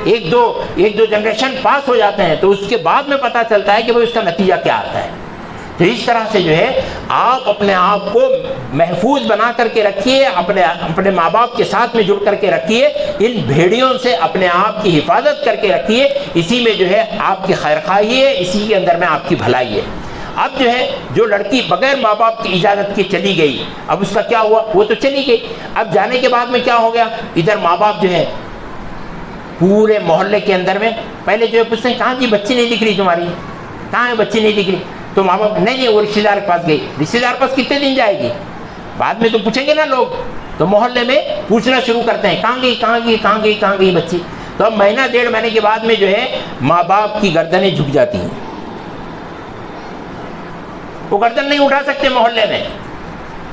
ایک دو جنریشن پاس ہو جاتے ہیں تو اس کے بعد میں پتہ چلتا ہے کہ اس کا نتیجہ کیا آتا ہے۔ تو اس طرح سے جو ہے آپ اپنے آپ کو محفوظ بنا کر کے رکھیے، اپنے ماں باپ کے ساتھ میں جڑ کر کے رکھیے، ان بھیڑیوں سے اپنے آپ کی حفاظت کر کے رکھیے، اسی میں جو ہے آپ کی خیر خواہی ہے، اسی کے اندر میں آپ کی بھلائی ہے۔ اب جو ہے جو لڑکی بغیر ماں باپ کی اجازت کے چلی گئی، اب اس کا کیا ہوا؟ وہ تو چلی گئی، اب جانے کے بعد میں کیا ہو گیا؟ ادھر ماں باپ جو ہے پورے محلے کے اندر میں پہلے جو ہے پوچھتے ہیں کہاں جی بچی نہیں دکھ رہی تمہاری، کہاں ہے بچی نہیں دکھ رہی؟ تو ماں باپ نہیں وہ رشتے دار کے پاس گئی، رشتے دار کے پاس کتنے دن جائے گی؟ بعد میں تو پوچھیں گے نا لوگ، تو محلے میں پوچھنا شروع کرتے ہیں کہاں گئی کہاں گئی کہاں گئی کہاں گئی بچی؟ تو اب مہینہ ڈیڑھ مہینے کے بعد میں جو ہے ماں باپ کی گردنیں جھک جاتی ہیں، وہ گردن نہیں اٹھا سکتے محلے میں،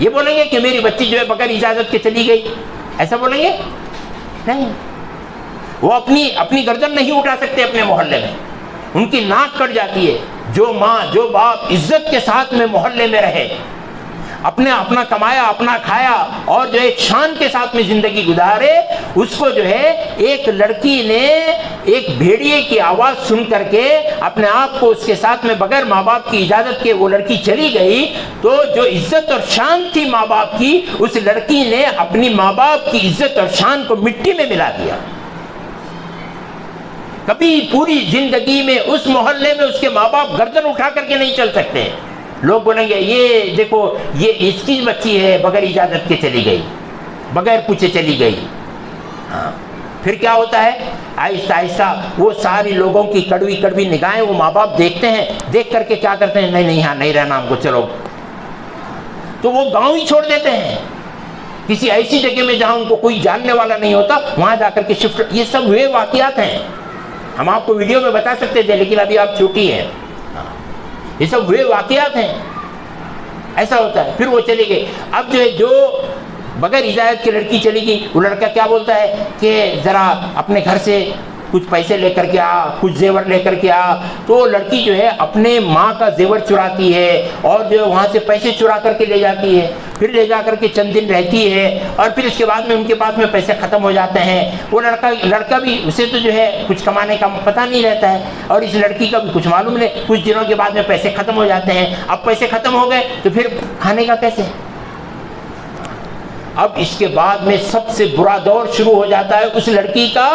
یہ بولیں گے کہ میری بچی جو ہے بغیر اجازت کے چلی گئی، ایسا بولیں گے؟ نہیں، وہ اپنی گردن نہیں اٹھا سکتے اپنے محلے میں، ان کی ناک کٹ جاتی ہے۔ جو ماں جو باپ عزت کے ساتھ میں محلے میں رہے، اپنا کمایا اپنا کھایا اور جو ایک شان کے ساتھ میں زندگی گزارے، اس کو جو ہے ایک لڑکی نے ایک بھیڑیے کی آواز سن کر کے اپنے آپ کو اس کے ساتھ میں بغیر ماں باپ کی اجازت کے وہ لڑکی چلی گئی، تو جو عزت اور شان تھی ماں باپ کی، اس لڑکی نے اپنی ماں باپ کی عزت اور شان کو مٹی میں ملا دیا۔ کبھی پوری زندگی میں اس محلے میں اس کے ماں باپ گردن اٹھا کر کے نہیں چل سکتے۔ لوگ بولیں گے یہ دیکھو یہ اس کی بچی ہے بغیر اجازت کے چلی گئی، بغیر پوچھے چلی گئی۔ ہاں، پھر کیا ہوتا ہے؟ آہستہ آہستہ وہ ساری لوگوں کی کڑوی کڑوی نگاہیں وہ ماں باپ دیکھتے ہیں، دیکھ کر کے کیا کرتے ہیں؟ نہیں ہاں نہیں رہنا ہم کو، چلو۔ تو وہ گاؤں ہی چھوڑ دیتے ہیں، کسی ایسی جگہ میں جہاں ان کو کوئی جاننے والا نہیں ہوتا وہاں جا کر کے شفٹ۔ یہ سب ہوئے واقعات ہیں، ہم آپ کو ویڈیو میں بتا سکتے تھے لیکن ابھی آپ چھوٹی ہیں، یہ سب ہوئے واقعات ہیں، ایسا ہوتا ہے۔ پھر وہ چلی گئی، اب جو ہے جو بغیر اجازت کی لڑکی چلی گئی، وہ لڑکا کیا بولتا ہے کہ ذرا اپنے گھر سے کچھ پیسے لے کر کے آ، کچھ زیور لے کر کے آ۔ تو لڑکی جو ہے اپنے ماں کا زیور چراتی ہے اور جو ہے وہاں سے پیسے چرا کر کے لے جاتی ہے، پھر لے جا کر کے چند دن رہتی ہے اور پھر اس کے بعد میں ان کے پاس میں پیسے ختم ہو جاتے ہیں۔ وہ لڑکا بھی، اسے تو جو ہے کچھ کمانے کا پتہ نہیں رہتا ہے اور اس لڑکی کا بھی کچھ معلوم نہیں، کچھ دنوں کے بعد میں پیسے ختم ہو جاتے ہیں۔ اب پیسے ختم ہو گئے تو پھر کھانے کا کیسے؟ اب اس کے بعد میں سب سے برا دور شروع ہو جاتا ہے اس لڑکی کا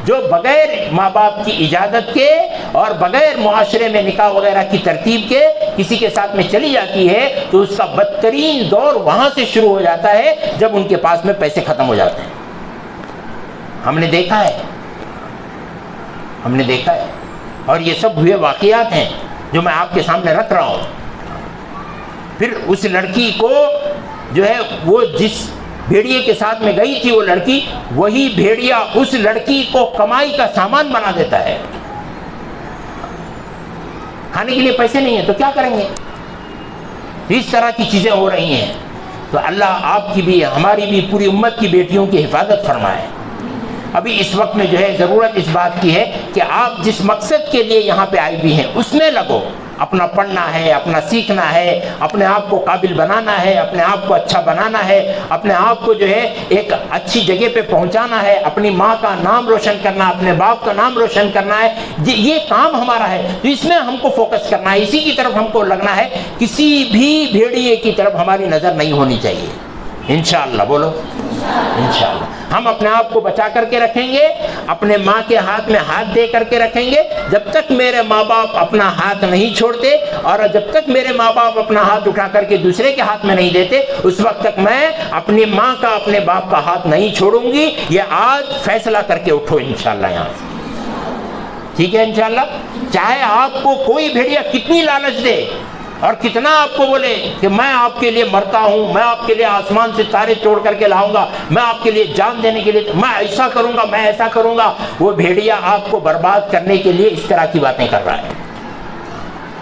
جو بغیر ماں باپ کی اجازت کے اور بغیر معاشرے میں نکاح وغیرہ کی ترتیب کے کسی کے ساتھ میں چلی جاتی ہے، تو اس کا بدترین دور وہاں سے شروع ہو جاتا ہے جب ان کے پاس میں پیسے ختم ہو جاتے ہیں۔ ہم نے دیکھا ہے اور یہ سب ہوئے واقعات ہیں جو میں آپ کے سامنے رکھ رہا ہوں۔ پھر اس لڑکی کو جو ہے وہ جس بھیڑیے کے ساتھ میں گئی تھی وہ لڑکی، وہی بھیڑیا اس لڑکی کو کمائی کا سامان بنا دیتا ہے۔ کھانے کے لیے پیسے نہیں ہیں تو کیا کریں گے؟ اس طرح کی چیزیں ہو رہی ہیں۔ تو اللہ آپ کی بھی ہماری بھی پوری امت کی بیٹیوں کی حفاظت فرمائے۔ ابھی اس وقت میں جو ہے ضرورت اس بات کی ہے کہ آپ جس مقصد کے لیے یہاں پہ آئی بھی ہیں اس میں لگو، اپنا پڑھنا ہے، اپنا سیکھنا ہے، اپنے آپ کو قابل بنانا ہے، اپنے آپ کو اچھا بنانا ہے، اپنے آپ کو جو ہے ایک اچھی جگہ پہ پہنچانا ہے، اپنی ماں کا نام روشن کرنا، اپنے باپ کا نام روشن کرنا ہے۔ یہ کام ہمارا ہے، تو اس میں ہم کو فوکس کرنا ہے، اسی کی طرف ہم کو لگنا ہے، کسی بھی بھیڑیے کی طرف ہماری نظر نہیں ہونی چاہیے۔ انشاءاللہ بولو انشاءاللہ ہم اپنے آپ کو بچا کر کے رکھیں گے، اپنے ماں کے ہاتھ میں ہاتھ دے کر کے رکھیں گے۔ جب تک میرے ماں باپ اپنا ہاتھ نہیں چھوڑتے اور جب تک میرے ماں باپ اپنا ہاتھ اٹھا کر کے دوسرے کے ہاتھ میں نہیں دیتے، اس وقت تک میں اپنی ماں کا اپنے باپ کا ہاتھ نہیں چھوڑوں گی۔ یہ آج فیصلہ کر کے اٹھو انشاءاللہ یہاں سے، ٹھیک ہے انشاءاللہ؟ چاہے آپ کو کوئی بھیڑیا کتنی لالچ دے اور کتنا آپ کو بولے کہ میں آپ کے لیے مرتا ہوں، میں آپ کے لیے آسمان سے تارے توڑ کر کے لاؤں گا، میں آپ کے لیے جان دینے کے لیے میں ایسا کروں گا، میں ایسا کروں گا، وہ بھیڑیا آپ کو برباد کرنے کے لیے اس طرح کی باتیں کر رہا ہے،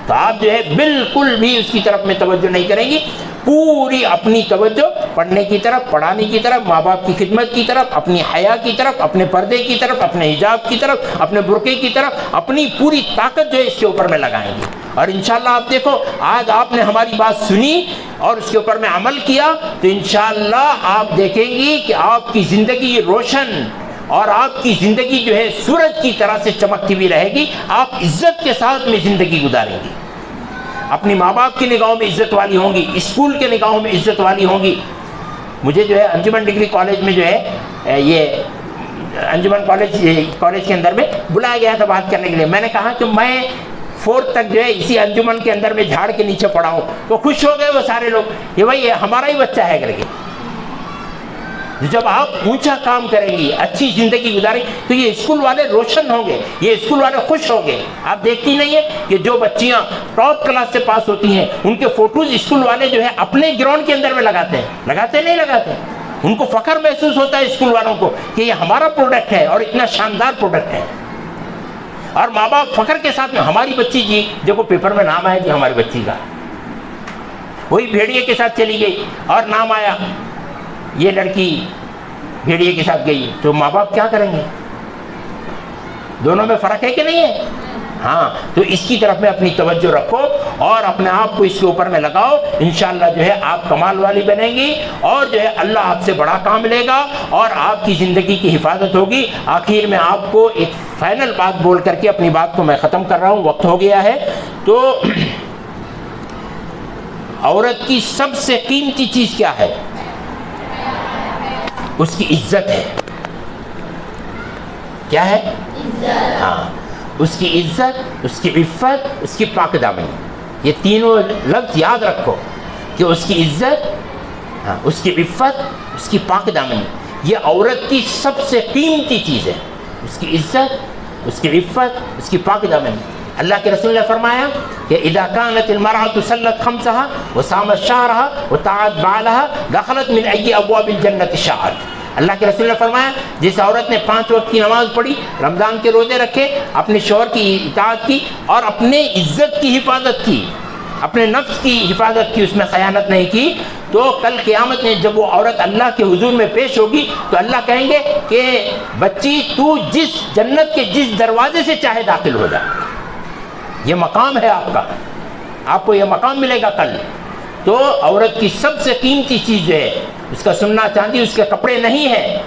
تو آپ جو ہے بالکل بھی اس کی طرف میں توجہ نہیں کریں گی۔ پوری اپنی توجہ پڑھنے کی طرف، پڑھانے کی طرف، ماں باپ کی خدمت کی طرف، اپنی حیا کی طرف، اپنے پردے کی طرف، اپنے حجاب کی طرف، اپنے برقعے کی طرف اپنی پوری طاقت جو ہے اس کے اوپر میں لگائیں گے۔ اور انشاءاللہ آپ دیکھو آج آپ نے ہماری بات سنی اور اس کے اوپر میں عمل کیا تو انشاءاللہ آپ دیکھیں گی کہ آپ کی زندگی روشن اور آپ کی زندگی جو ہے سورج کی طرح سے چمکتی ہوئی رہے گی۔ آپ عزت کے ساتھ میں زندگی گزاریں گی، اپنی ماں باپ کی نگاہوں میں عزت والی ہوں گی، اسکول کے نگاہوں میں عزت والی ہوں گی۔ مجھے جو ہے انجمن ڈگری کالج میں جو ہے یہ انجمن کالج کے اندر میں بلایا گیا تھا بات کرنے کے لیے۔ میں نے کہا کہ میں 4 تک جو ہے اسی انجمن کے اندر میں جھاڑ کے نیچے پڑھا ہوں. تو خوش ہو گئے وہ سارے لوگ کہ بھائی یہ ہمارا ہی بچہ ہے کر کے. جب آپ اونچا کام کریں گی، اچھی زندگی گزاریں تو یہ اسکول والے روشن ہوں گے، یہ اسکول والے خوش ہوں گے. آپ دیکھتی نہیں ہے کہ جو بچیاں ٹاپ کلاس سے پاس ہوتی ہیں ان کے فوٹوز اسکول والے جو ہے اپنے گراؤنڈ کے اندر میں لگاتے ہیں. لگاتے نہیں لگاتے؟ ان کو فخر محسوس ہوتا ہے اسکول والوں کو کہ یہ ہمارا پروڈکٹ ہے اور اتنا شاندار پروڈکٹ ہے. اور ماں باپ فخر کے ساتھ میں ہماری بچی جی دیکھو پیپر میں نام آیا جی ہماری بچی کا. وہی بھیڑیے کے ساتھ چلی گئی اور نام آیا یہ لڑکی بھیڑیے کے ساتھ گئی، تو ماں باپ کیا کریں گے؟ دونوں میں فرق ہے کہ نہیں ہے؟ ہاں. تو اس کی طرف میں اپنی توجہ رکھو اور اپنے آپ کو اس کے اوپر میں لگاؤ. انشاءاللہ جو ہے آپ کمال والی بنیں گی اور جو ہے اللہ آپ سے بڑا کام لے گا اور آپ کی زندگی کی حفاظت ہوگی. آخر میں آپ کو ایک فائنل بات بول کر کے اپنی بات کو میں ختم کر رہا ہوں، وقت ہو گیا ہے. تو عورت کی سب سے قیمتی چیز کیا ہے؟ اس کی عزت ہے. کیا ہے؟ عزت. ہاں، اس کی عزت، اس کی عفت، اس کی پاک دامنی. یہ تینوں لفظ یاد رکھو کہ اس کی عزت، ہاں، اس کی عفت، اس کی پاک دامنی، یہ عورت کی سب سے قیمتی چیز ہے. اس کی عزت، اس کی عفت، اس کی پاک دامنی. اللہ کے رسول نے فرمایا کہ اذا كانت المرأة صلت خمسها وصامت شهرها وطاعت بعلها دخلت من اي ابواب الجنة شاءت. اللہ کے رسول نے فرمایا جس عورت نے 5 وقت کی نماز پڑھی، رمضان کے روزے رکھے، اپنے شوہر کی اطاعت کی اور اپنے عزت کی حفاظت کی، اپنے نفس کی حفاظت کی، اس میں خیانت نہیں کی، تو کل قیامت میں جب وہ عورت اللہ کے حضور میں پیش ہوگی تو اللہ کہیں گے کہ بچی تو جس جنت کے جس دروازے سے چاہے داخل ہو جا. یہ مقام ہے آپ کا، آپ کو یہ مقام ملے گا کل. تو عورت کی سب سے قیمتی چیز جو ہے اس کا سننا چاندی اس کے کپڑے نہیں ہے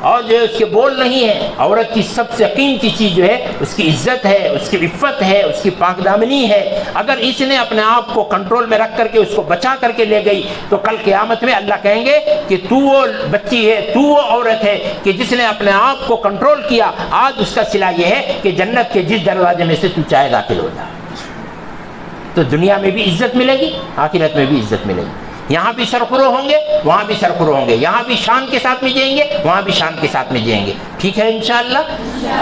اور جو ہے اس کے بول نہیں ہے. عورت کی سب سے قیمتی چیز جو ہے اس کی عزت ہے، اس کی عفت ہے، اس کی پاک دامنی ہے. اگر اس نے اپنے آپ کو کنٹرول میں رکھ کر کے اس کو بچا کر کے لے گئی تو کل قیامت میں اللہ کہیں گے کہ تو وہ بچی ہے، تو وہ عورت ہے کہ جس نے اپنے آپ کو کنٹرول کیا، آج اس کا صلہ یہ ہے کہ جنت کے جس دروازے میں سے تو چاہے داخل ہو جا. تو دنیا میں بھی عزت ملے گی، آخرت میں بھی عزت ملے گی. یہاں بھی سرخرو ہوں گے، وہاں بھی سرخرو ہوں گے. یہاں بھی شان کے ساتھ میں جئیں گے، وہاں بھی شان کے ساتھ میں جئیں گے. ٹھیک ہے انشاءاللہ.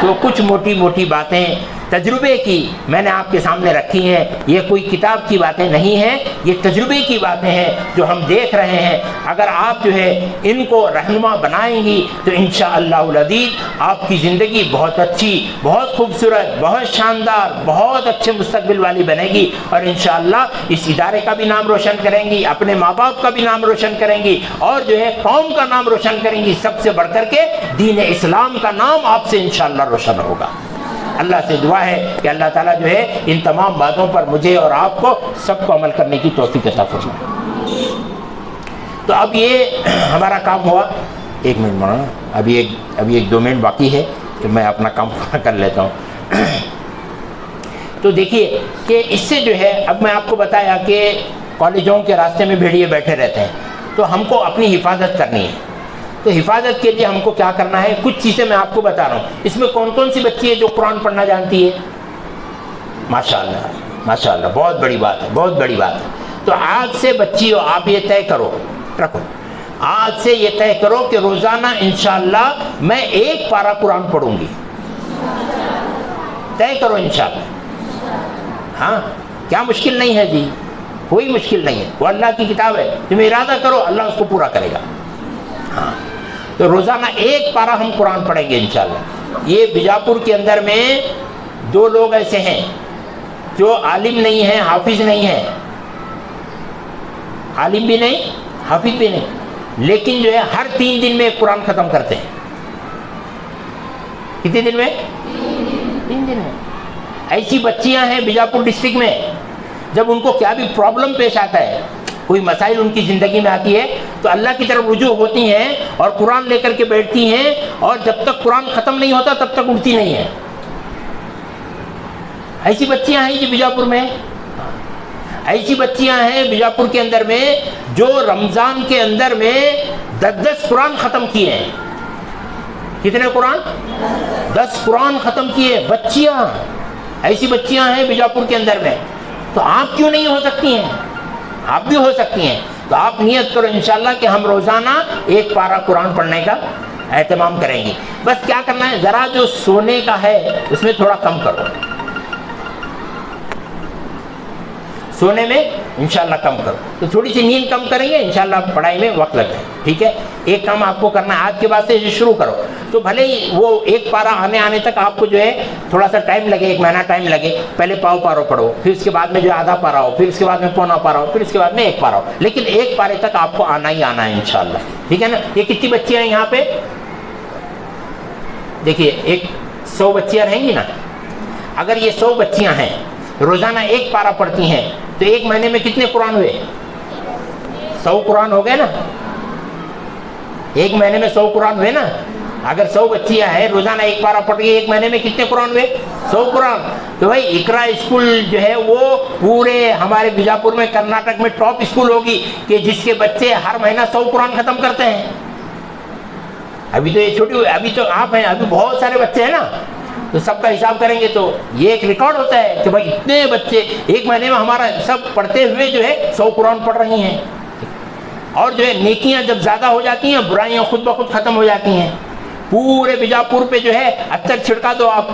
تو کچھ موٹی موٹی باتیں تجربے کی میں نے آپ کے سامنے رکھی ہیں. یہ کوئی کتاب کی باتیں نہیں ہیں، یہ تجربے کی باتیں ہیں جو ہم دیکھ رہے ہیں. اگر آپ جو ہے ان کو رہنما بنائیں گی تو انشاءاللہ العزیز آپ کی زندگی بہت اچھی، بہت خوبصورت، بہت شاندار، بہت اچھے مستقبل والی بنے گی. اور انشاءاللہ اس ادارے کا بھی نام روشن کریں گی، اپنے ماں باپ کا بھی نام روشن کریں گی اور جو ہے قوم کا نام روشن کریں گی. سب سے بڑھ کر کے دین اسلام کا نام آپ سے انشاءاللہ روشن ہوگا. اللہ سے دعا ہے کہ اللہ تعالیٰ جو ہے ان تمام باتوں پر مجھے اور آپ کو سب کو عمل کرنے کی توفیق عطا فرمائے. تو اب یہ ہمارا کام ہوا. 1 منٹ مولانا، ابھی ایک 2 منٹ باقی ہے تو میں اپنا کام پورا کر لیتا ہوں. تو دیکھیے کہ اس سے جو ہے اب میں آپ کو بتایا کہ کالجوں کے راستے میں بھیڑیے بیٹھے رہتے ہیں تو ہم کو اپنی حفاظت کرنی ہے. تو حفاظت کے لیے ہم کو کیا کرنا ہے، کچھ چیزیں میں آپ کو بتا رہا ہوں. اس میں کون کون سی بچی ہے جو قرآن پڑھنا جانتی ہے؟ ماشاءاللہ ماشاءاللہ، بہت بڑی بات ہے، بہت بڑی بات ہے. تو آج سے بچی ہو آپ یہ طے کرو، رکھو، آج سے یہ طے کرو کہ روزانہ انشاءاللہ میں 1 پارہ قرآن پڑھوں گی. طے کرو انشاءاللہ. ہاں، کیا مشکل نہیں ہے جی، کوئی مشکل نہیں ہے. وہ اللہ کی کتاب ہے، تم ارادہ کرو اللہ اس کو پورا کرے گا. ہاں، تو روزانہ 1 پارہ ہم قرآن پڑھیں گے انشاءاللہ. یہ بیجاپور کے اندر میں 2 لوگ ایسے ہیں جو عالم نہیں ہیں، حافظ نہیں ہیں، عالم بھی نہیں، حافظ بھی نہیں، لیکن جو ہے ہر 3 دن میں ایک قرآن ختم کرتے ہیں. کتنے دن میں؟ 3 دن میں. ایسی بچیاں ہیں بیجاپور ڈسٹرکٹ میں، جب ان کو کیا بھی پرابلم پیش آتا ہے، کوئی مسائل ان کی زندگی میں آتی ہے تو اللہ کی طرف رجوع ہوتی ہیں اور قرآن لے کر کے بیٹھتی ہیں اور جب تک قرآن ختم نہیں ہوتا تب تک اٹھتی نہیں ہیں. ایسی بچیاں ہیں جی بیجاپور میں. ایسی بچیاں ہیں بیجاپور کے اندر میں جو رمضان کے اندر میں 10 قرآن ختم کیے ہیں. کتنے قرآن؟ 10 قرآن ختم کیے بچیاں. ایسی بچیاں ہیں بیجاپور کے اندر میں، تو آپ کیوں نہیں ہو سکتی ہیں؟ آپ بھی ہو سکتی ہیں. تو آپ نیت کرو انشاءاللہ کہ ہم روزانہ ایک پارہ قرآن پڑھنے کا اہتمام کریں گے. بس کیا کرنا ہے، ذرا جو سونے کا ہے اس میں تھوڑا کم کرو، سونے میں انشاءاللہ کم کرو. تو تھوڑی سی نیند کم کریں گے انشاءاللہ پڑھائی میں وقت لگ جائے. ٹھیک ہے، ایک کام آپ کو کرنا ہے، آج کے بعد سے شروع کرو. تو بھلے ہی وہ ایک پارہ آنے تک آپ کو جو ہے تھوڑا سا ٹائم لگے، 1 مہینہ ٹائم لگے. پہلے پاؤ پارو پڑھو، پھر اس کے بعد میں جو آدھا پارہ ہو، پھر اس کے بعد میں پونا پارہ ہو، پھر اس کے بعد میں 1 پارہ ہو. لیکن 1 پارے تک آپ کو آنا ہی آنا ہے انشاءاللہ. ٹھیک ہے نا. یہ کتنی بچیاں ہیں یہاں پہ؟ دیکھیے 100 بچیاں رہیں گی نا. اگر یہ 100 بچیاں ہیں روزانہ 1 پارہ پڑھتی ہیں تو 1 مہینے میں کتنے قرآن ہوئے؟ 100 قرآن ہو گئے نا. 1 مہینے میں 100 قرآن ہوئے نا. اگر 100 بچیاں ہیں روزانہ 1 پارہ پڑھ گئی، 1 مہینے میں کتنے قرآن ہوئے؟ 100 قرآن. تو بھائی اقرا اسکول جو ہے وہ پورے ہمارے بیجاپور میں کرناٹک میں ٹاپ اسکول ہوگی کہ جس کے بچے ہر مہینہ 100 قرآن ختم کرتے ہیں. ابھی تو یہ چھوٹی، ابھی تو آپ ہیں، ابھی بہت سارے بچے ہیں نا، تو سب کا حساب کریں گے تو یہ ایک ریکارڈ ہوتا ہے کہ بھائی اتنے بچے 1 مہینے میں ہمارا سب پڑھتے ہوئے جو ہے 100 قرآن پڑھ رہی ہیں. اور جو ہے نیکیاں جب زیادہ ہو جاتی ہیں برائیاں خود بخود ختم ہو جاتی ہیں. پورے بیجاپور پہ جو ہے عطر چھڑکا دو آپ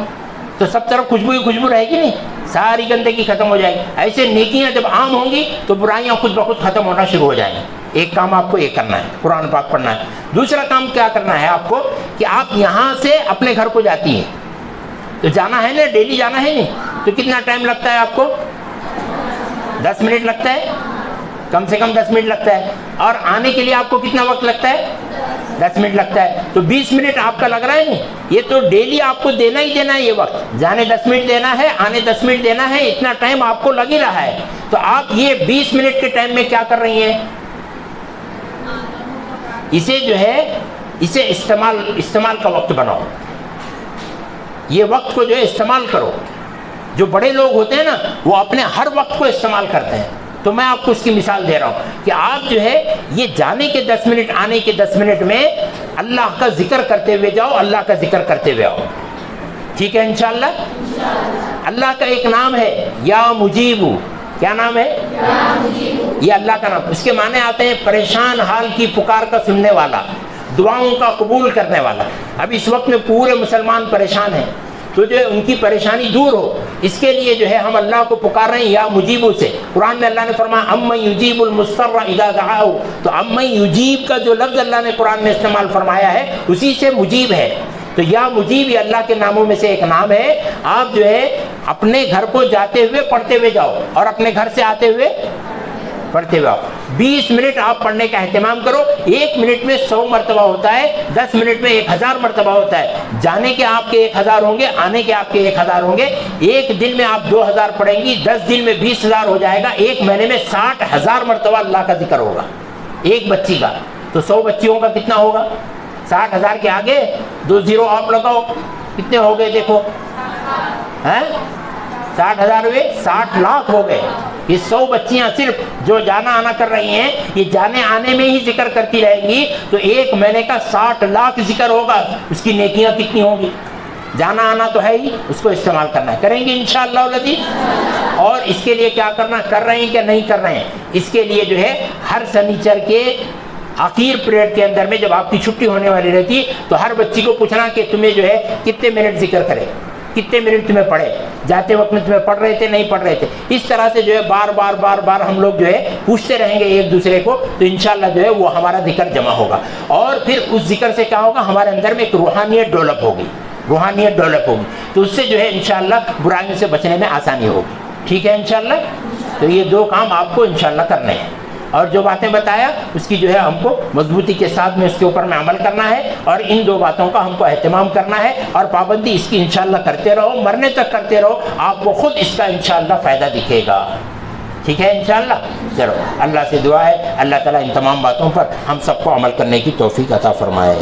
تو سب طرف خوشبو ہی خوشبو رہے گی، نہیں ساری گندگی ختم ہو جائے گی. ایسے نیکیاں جب عام ہوں گی تو برائیاں خود بخود ختم ہونا شروع ہو جائیں گی. ایک کام آپ کو یہ کرنا ہے، قرآن پاک پڑھنا ہے. دوسرا کام کیا کرنا ہے آپ کو کہ آپ یہاں سے اپنے گھر کو جاتی ہیں تو جانا ہے نا، ڈیلی جانا ہے نہیں، تو کتنا ٹائم لگتا ہے آپ کو؟ 10 منٹ لگتا ہے، کم سے کم 10 منٹ لگتا ہے. اور آنے کے لیے آپ کو کتنا وقت لگتا ہے؟ 10 منٹ لگتا ہے. تو 20 منٹ آپ کا لگ رہا ہے نہیں. یہ تو ڈیلی آپ کو دینا ہی دینا ہے. یہ وقت جانے 10 منٹ دینا ہے، آنے 10 منٹ دینا ہے، اتنا ٹائم آپ کو لگ ہی رہا ہے. تو آپ یہ 20 منٹ کے ٹائم میں کیا کر رہی ہیں؟ اسے جو ہے اسے استعمال کا وقت بناؤ. یہ وقت کو جو ہے استعمال کرو. جو بڑے لوگ ہوتے ہیں نا وہ اپنے ہر وقت کو استعمال کرتے ہیں. تو میں آپ کو اس کی مثال دے رہا ہوں کہ آپ جو ہے یہ جانے کے 10 منٹ آنے کے 10 منٹ میں اللہ کا ذکر کرتے ہوئے جاؤ، اللہ کا ذکر کرتے ہوئے آؤ. ٹھیک ہے انشاءاللہ. اللہ کا ایک نام ہے یا مجیبو. کیا نام ہے؟ یہ اللہ کا نام. اس کے معنی آتے ہیں پریشان حال کی پکار کا سننے والا، دعاؤں کا قبول کرنے والا. اب اس وقت میں پورے مسلمان پریشان ہیں تو جو ہے ان کی پریشانی دور ہو اس کے لیے جو ہے ہم اللہ کو پکار رہے ہیں یا مجیبو سے. قرآن میں اللہ نے فرمایا امن یجیب المضطر اذا دعاہ. تو امن یجیب کا جو لفظ اللہ نے قرآن میں استعمال فرمایا ہے اسی سے مجیب ہے. تو یا مجیب یہ اللہ کے ناموں میں سے ایک نام ہے. آپ جو ہے اپنے گھر کو جاتے ہوئے پڑھتے ہوئے جاؤ اور اپنے گھر سے آتے ہوئے پڑھتے ہوئے آؤ. 20 منٹ آپ پڑھنے کا اہتمام کرو. 1 منٹ میں 100 مرتبہ ہوتا ہے، 10 منٹ میں 1000 مرتبہ ہوتا ہے. جانے کے آپ کے 1000 ہوں گے، آنے کے آپ کے 1000 ہوں گے. 1 دن میں آپ 2000 پڑھیں گی، 10 دن میں 20000 ہو جائے گا. 1 مہینے میں 60000 مرتبہ اللہ کا ذکر ہوگا ایک بچی کا. تو 100 بچیوں کا کتنا ہوگا؟ 60000 کے آگے 2 زیرو آپ لگاؤ، کتنے ہو گئے دیکھو. 60,000 ہوئے، 60 لاکھ ہو گئے. یہ 100 بچیاں صرف جو جانا آنا کر رہی ہیں یہ جانے آنے میں ہی ذکر کرتی رہیں گی تو 1 مہینے کا 60 لاکھ ذکر ہوگا. اس کی نیکیاں کتنی ہوں گی؟ جانا آنا تو ہے ہی، اس کو استعمال کرنا ہے. کریں گے انشاءاللہ العزیز. اور اس کے لیے کیا کرنا، کر رہے ہیں کہ نہیں کر رہے ہیں؟ اس کے لیے جو ہے ہر سنیچر کے آخر پیریڈ کے اندر میں جب آپ کی چھٹی ہونے والی رہتی تو ہر بچی کو پوچھنا کہ تمہیں جو ہے کتنے منٹ ذکر کرے، کتنے منٹ تمہیں پڑھے. جاتے وقت میں تمہیں پڑھ رہے تھے نہیں پڑھ رہے تھے. اس طرح سے جو ہے بار بار ہم لوگ جو ہے پوچھتے رہیں گے ایک دوسرے کو تو انشاءاللہ جو ہے وہ ہمارا ذکر جمع ہوگا. اور پھر اس ذکر سے کیا ہوگا، ہمارے اندر میں ایک روحانیت ڈیولپ ہوگی. تو اس سے جو ہے انشاءاللہ برائیوں سے بچنے میں آسانی ہوگی. ٹھیک ہے انشاءاللہ. تو یہ 2 کام آپ کو انشاءاللہ کرنے ہیں. اور جو باتیں بتایا اس کی جو ہے ہم کو مضبوطی کے ساتھ میں اس کے اوپر میں عمل کرنا ہے اور ان 2 باتوں کا ہم کو اہتمام کرنا ہے اور پابندی اس کی انشاءاللہ کرتے رہو، مرنے تک کرتے رہو. آپ کو خود اس کا انشاءاللہ فائدہ دکھے گا. ٹھیک ہے انشاءاللہ. چلو اللہ سے دعا ہے اللہ تعالیٰ ان تمام باتوں پر ہم سب کو عمل کرنے کی توفیق عطا فرمائے.